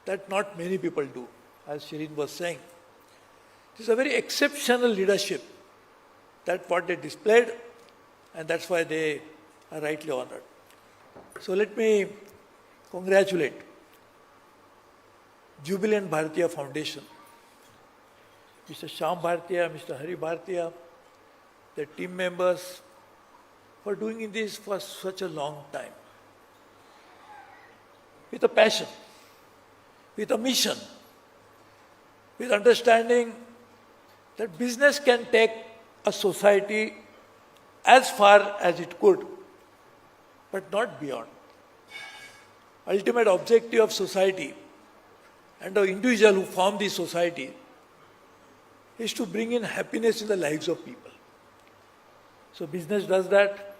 that not many people do, as Shireen was saying. It is a very exceptional leadership. That's what they displayed, and that's why they are rightly honored. So let me congratulate Jubilant Bharatiya Foundation, Mr. Shyam Bharatiya, Mr. Hari Bharatiya, their team members, for doing this for such a long time. With a passion, with a mission, with understanding that business can take a society as far as it could, but not beyond. Ultimate objective of society and the individual who form this society is to bring in happiness in the lives of people. So business does that,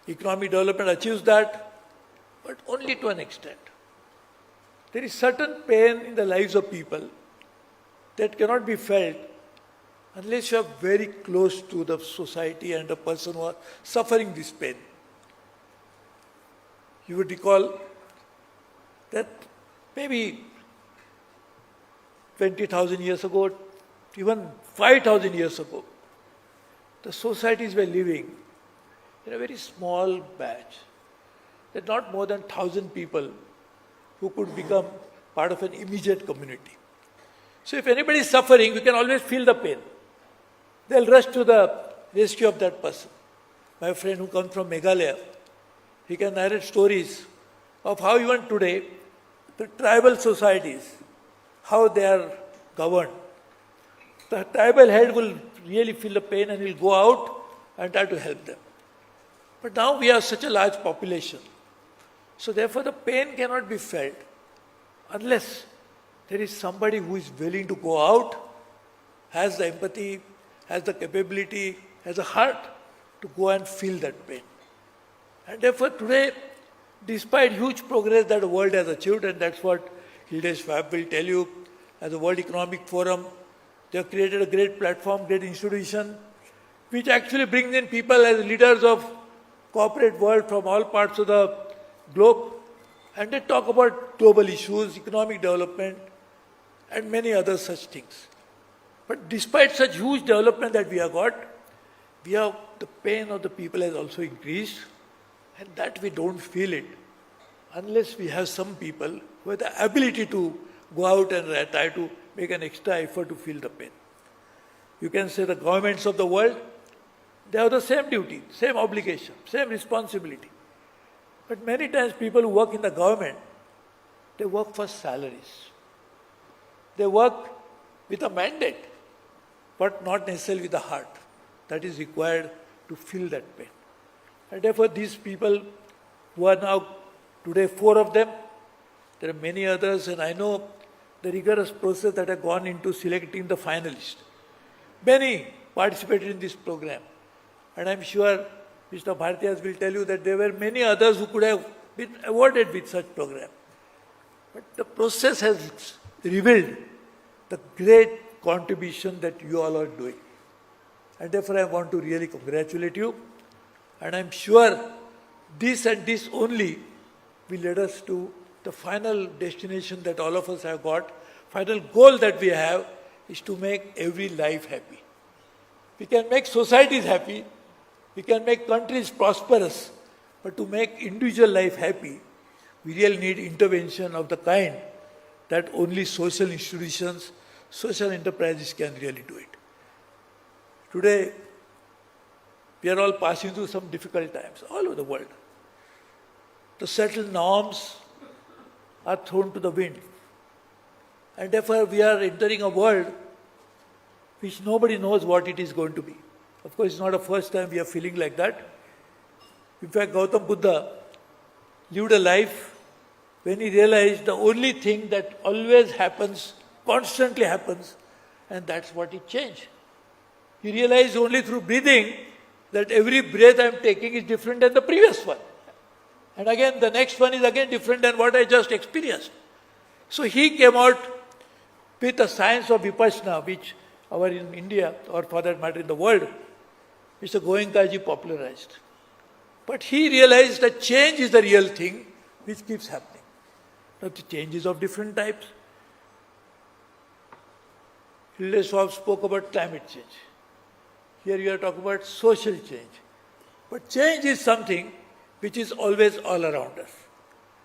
economic development achieves that, but only to an extent. There is certain pain in the lives of people that cannot be felt unless you are very close to the society and the person who are suffering this pain. You would recall that maybe 20,000 years ago, even 5,000 years ago, the societies were living in a very small batch. There are not more than 1,000 people who could become part of an immediate community. So if anybody is suffering, we can always feel the pain. They'll rush to the rescue of that person. My friend who comes from Meghalaya, he can narrate stories of how even today, the tribal societies, how they are governed. The tribal head will really feel the pain and will go out and try to help them. But now we have such a large population. So therefore the pain cannot be felt unless there is somebody who is willing to go out, has the empathy, has the capability, has a heart to go and feel that pain. And therefore today, despite huge progress that the world has achieved, and that's what Schwab will tell you, as the World Economic Forum, they have created a great platform, great institution, which actually brings in people as leaders of corporate world from all parts of the globe, and they talk about global issues, economic development, and many other such things. But despite such huge development that we have got, the pain of the people has also increased, and that we don't feel it unless we have some people who have the ability to go out and try to make an extra effort to feel the pain. You can say the governments of the world, they have the same duty, same obligation, same responsibility. But many times people who work in the government, they work for salaries. They work with a mandate, but not necessarily with the heart that is required to feel that pain. And therefore these people who are now, today 4 of them, there are many others, and I know the rigorous process that has gone into selecting the finalists. Many participated in this program, and I'm sure Mr. Bhartiyas will tell you that there were many others who could have been awarded with such program. But the process has revealed the great contribution that you all are doing. And therefore I want to really congratulate you. And I'm sure this and this only will lead us to the final destination that all of us have got. Final goal that we have is to make every life happy. We can make societies happy, we can make countries prosperous, but to make individual life happy, we really need intervention of the kind that only social institutions, social enterprises can really do it. Today, we are all passing through some difficult times all over the world. The settled norms are thrown to the wind. And therefore, we are entering a world which nobody knows what it is going to be. Of course, it's not the first time we are feeling like that. In fact, Gautam Buddha lived a life when he realized the only thing that always happens, constantly happens, and that's what it changed. He realized only through breathing that every breath I'm taking is different than the previous one. And again, the next one is again different than what I just experienced. So he came out with the science of Vipassana, which in India, or for that matter in the world, Mr. Goenkaji popularized. But he realized that change is the real thing which keeps happening. Now the changes of different types. Schwab spoke about climate change. Here you are talking about social change. But change is something which is always all around us.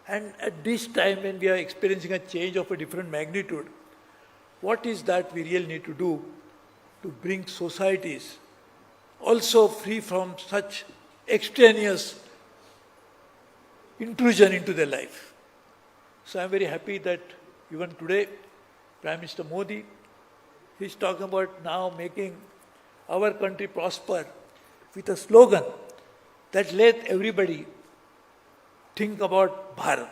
And at this time when we are experiencing a change of a different magnitude, what is that we really need to do to bring societies also free from such extraneous intrusion into their life? So I'm very happy that even today, Prime Minister Modi, he's talking about now making our country prosper with a slogan that let everybody think about Bharat.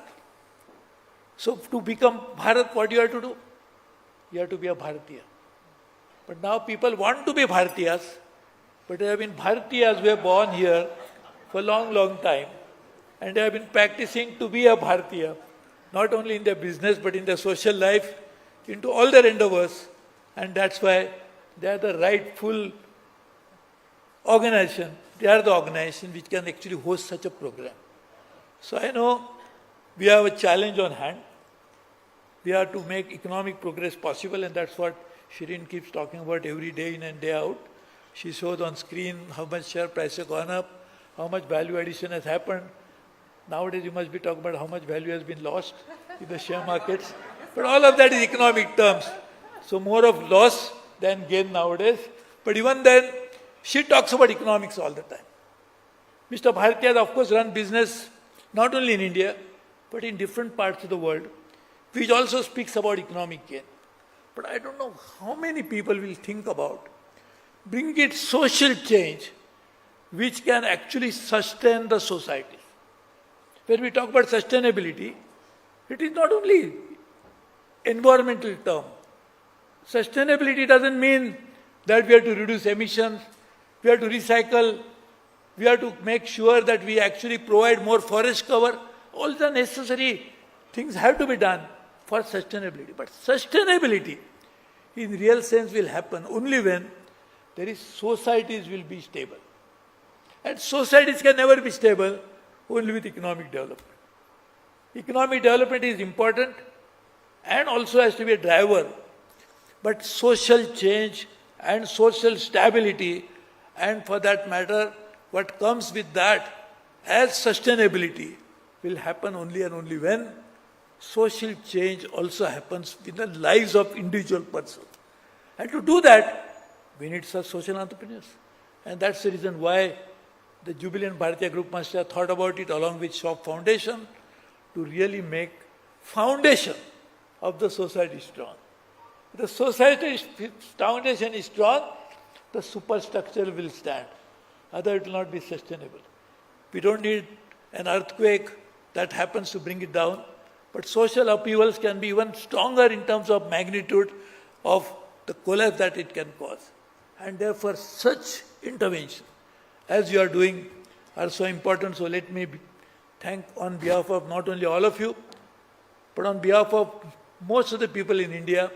So to become Bharat, what do you have to do? You have to be a Bharatiya. But now people want to be Bharatiyas, but they have been Bharatiyas who were born here for a long, long time, and they have been practicing to be a Bharatiya, not only in their business but in their social life, into all their endeavors, and that's why they are the rightful organization. They are the organization which can actually host such a program. So I know we have a challenge on hand. We have to make economic progress possible, and that's what Shirin keeps talking about every day in and day out. She shows on screen how much share price has gone up, how much value addition has happened. Nowadays you must be talking about how much value has been lost in the share markets. But all of that is economic terms. So more of loss than gain nowadays. But even then, she talks about economics all the time. Mr. Bharatiya, of course, run business not only in India, but in different parts of the world, which also speaks about economic gain. But I don't know how many people will think about bringing it social change which can actually sustain the society. When we talk about sustainability, it is not only environmental term. Sustainability doesn't mean that we have to reduce emissions, we have to recycle, we have to make sure that we actually provide more forest cover. All the necessary things have to be done for sustainability. But sustainability in real sense will happen only when there is societies will be stable. And societies can never be stable only with economic development. Economic development is important and also has to be a driver. But social change and social stability, and for that matter, what comes with that as sustainability, will happen only and only when social change also happens in the lives of individual persons. And to do that, we need such social entrepreneurs. And that's the reason why the Jubilant Bharatiya Group must have thought about it along with Schwab Foundation to really make foundation of the society strong. If the society foundation is strong, the superstructure will stand. Otherwise it will not be sustainable. We don't need an earthquake that happens to bring it down, but social upheavals can be even stronger in terms of magnitude of the collapse that it can cause. And therefore such intervention as you are doing are so important. So let me thank on behalf of not only all of you, but on behalf of most of the people in India,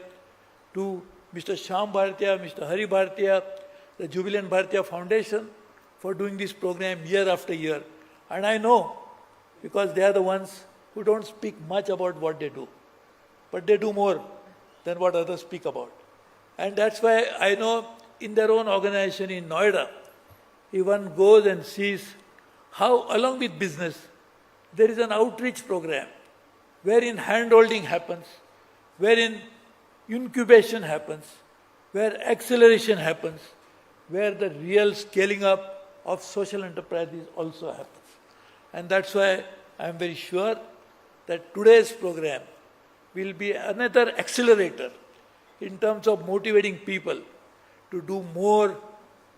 to Mr. Shyam Bharatiya, Mr. Hari Bharatiya, the Jubilant Bharatiya Foundation for doing this program year after year. And I know, because they are the ones who don't speak much about what they do, but they do more than what others speak about. And that's why I know in their own organization in Noida, if one goes and sees how, along with business, there is an outreach program wherein hand-holding happens, wherein incubation happens, where acceleration happens, where the real scaling up of social enterprises also happens. And that's why I am very sure that today's program will be another accelerator in terms of motivating people to do more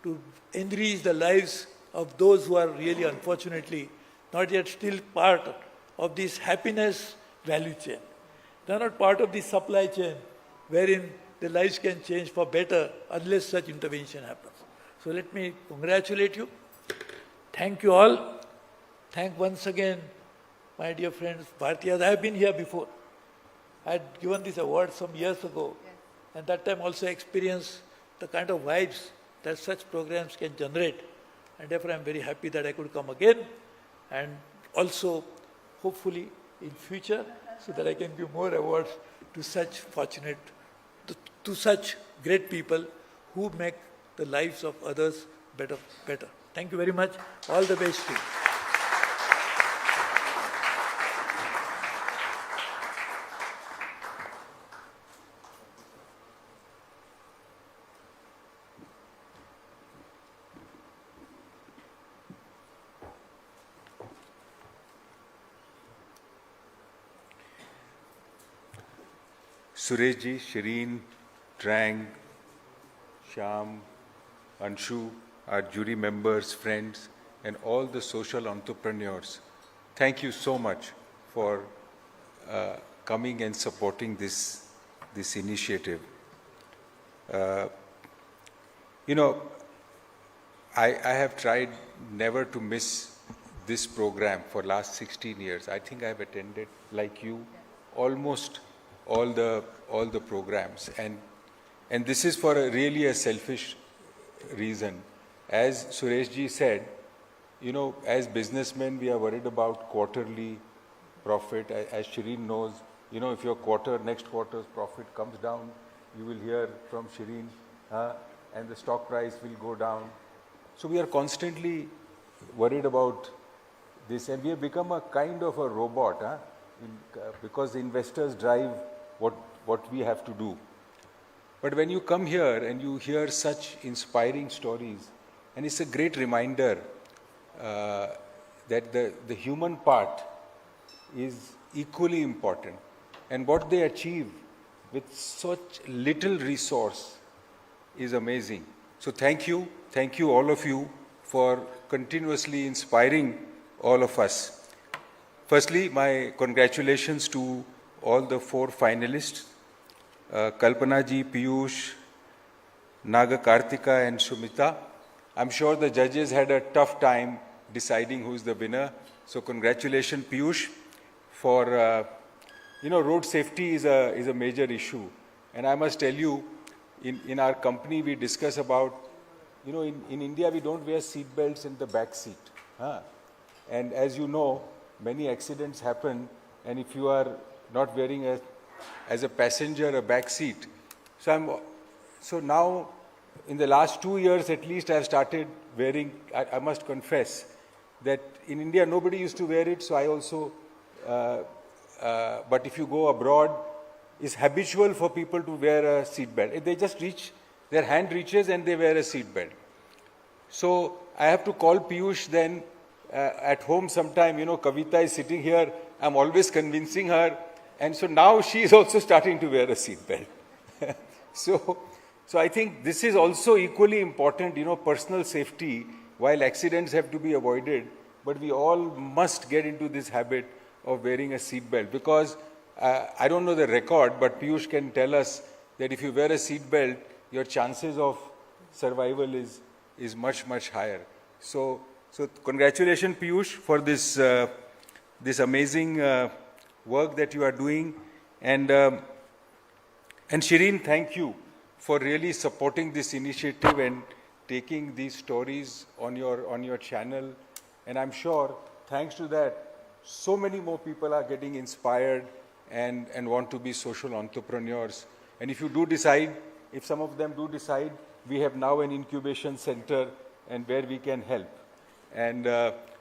to enrich the lives of those who are really unfortunately not yet still part of this happiness value chain. They are not part of the supply chain wherein the lives can change for better unless such intervention happens. So let me congratulate you. Thank you all. Thank once again my dear friends, Bharatiyas. I have been here before. I had given this award some years ago, and that time also experienced the kind of vibes that such programs can generate. And therefore I am very happy that I could come again, and also hopefully in future, so that I can give more awards to such fortunate, to such great people who make the lives of others better. Thank you very much. All the best to you. Suresh ji, Shireen, Trang, Shyam, Anshu, our jury members, friends, and all the social entrepreneurs, thank you so much for coming and supporting this initiative. You know, I have tried never to miss this program for last 16 years. I think I have attended, like you, almost all the programs, and this is for really a selfish reason. As Suresh ji said, you know, as businessmen we are worried about quarterly profit. As Shireen knows, you know, if your next quarter's profit comes down, you will hear from Shireen, and the stock price will go down. So we are constantly worried about this, and we have become a kind of a robot, because the investors drive what we have to do. But when you come here and you hear such inspiring stories, and it's a great reminder that the human part is equally important, and what they achieve with such little resource is amazing. So thank you all of you for continuously inspiring all of us. Firstly, my congratulations to all the 4 finalists, Kalpana ji, Piyush, Naga Kartika and Sumita. I'm sure the judges had a tough time deciding who's the winner. So congratulations, Piyush, for road safety is a major issue. And I must tell you, in our company, we discuss about, in India, we don't wear seat belts in the back seat. Huh? And as you know, many accidents happen, and if you are not wearing as a passenger a back seat. So now, in the last 2 years at least, I have started wearing, I must confess, that in India nobody used to wear it, so I also, but if you go abroad, it's habitual for people to wear a seat belt. They just reach, their hand reaches and they wear a seat belt. So I have to call Piyush then at home sometime, Kavita is sitting here, I'm always convincing her, and so now she is also starting to wear a seat belt. So I think this is also equally important, personal safety, while accidents have to be avoided, but we all must get into this habit of wearing a seat belt, because I don't know the record, but Piyush can tell us that if you wear a seat belt, your chances of survival is much, much higher. So congratulations, Piyush, for this amazing work that you are doing. And Shireen, thank you for really supporting this initiative and taking these stories on your channel. And I'm sure, thanks to that, so many more people are getting inspired and want to be social entrepreneurs. And if you do decide, if some of them do decide, we have now an incubation center and where we can help. And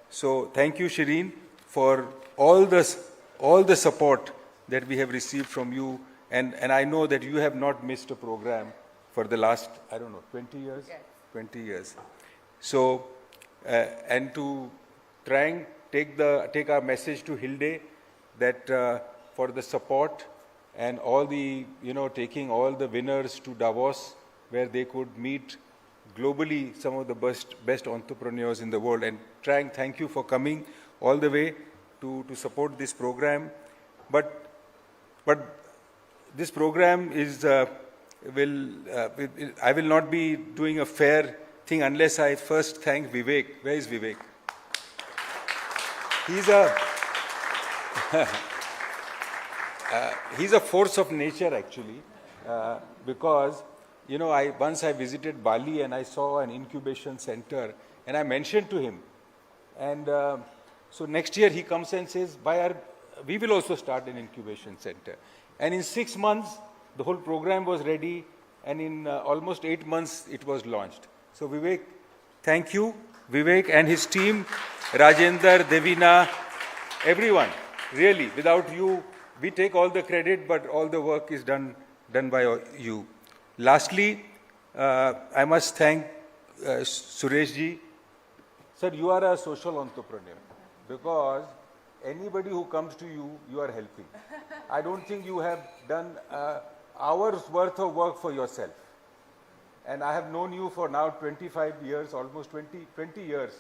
so thank you, Shireen, for all the support that we have received from you. And I know that you have not missed a program for the last, 20 years? Yes. 20 years. So, and to try and take our message to Hilde, that for the support and all the, taking all the winners to Davos, where they could meet globally some of the best entrepreneurs in the world. And Trang, thank you for coming all the way to support this program. But this program is, I will not be doing a fair thing unless I first thank Vivek. Where is Vivek? He's a force of nature, actually, because, once I visited Bali and I saw an incubation center, and I mentioned to him. And so next year he comes and says, we will also start an incubation center. And in 6 months, the whole program was ready, and in almost 8 months, it was launched. So Vivek, thank you. Vivek and his team, Rajendra, Devina, everyone, really, without you, we take all the credit, but all the work is done by you. Lastly, I must thank Suresh ji. Sir, you are a social entrepreneur, because anybody who comes to you, you are helping. I don't think you have done hours worth of work for yourself. And I have known you for now 25 years, almost 20 years.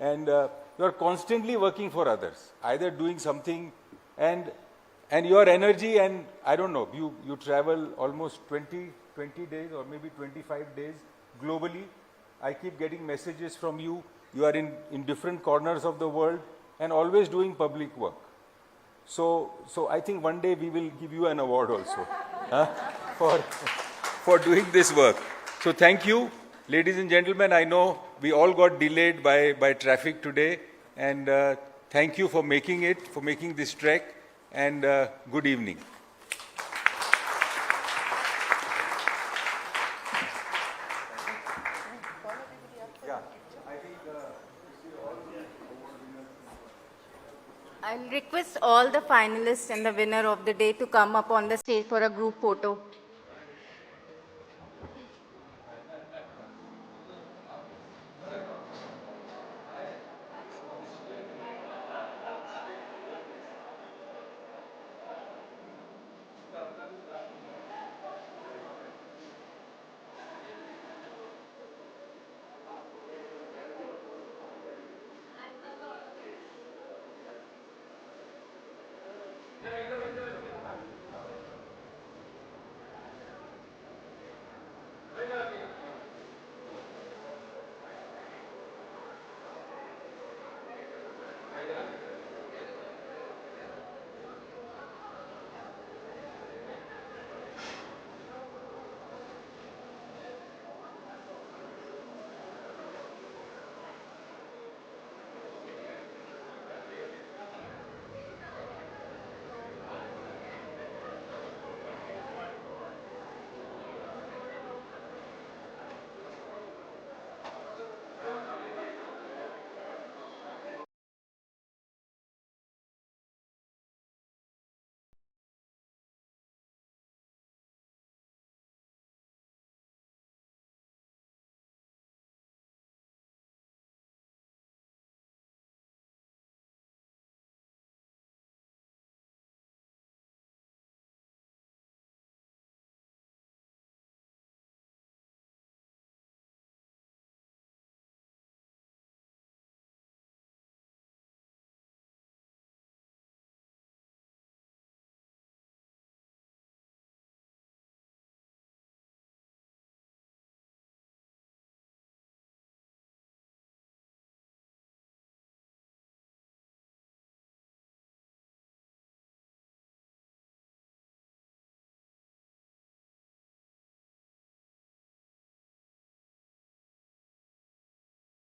And you are constantly working for others, either doing something, and your energy, and I don't know, you travel almost 20 days or maybe 25 days globally. I keep getting messages from you. You are in different corners of the world and always doing public work. So I think one day we will give you an award also for doing this work. So thank you, ladies and gentlemen. I know we all got delayed by traffic today, and thank you for making it, for making this trek, and good evening. I'll request all the finalists and the winner of the day to come up on the stage for a group photo.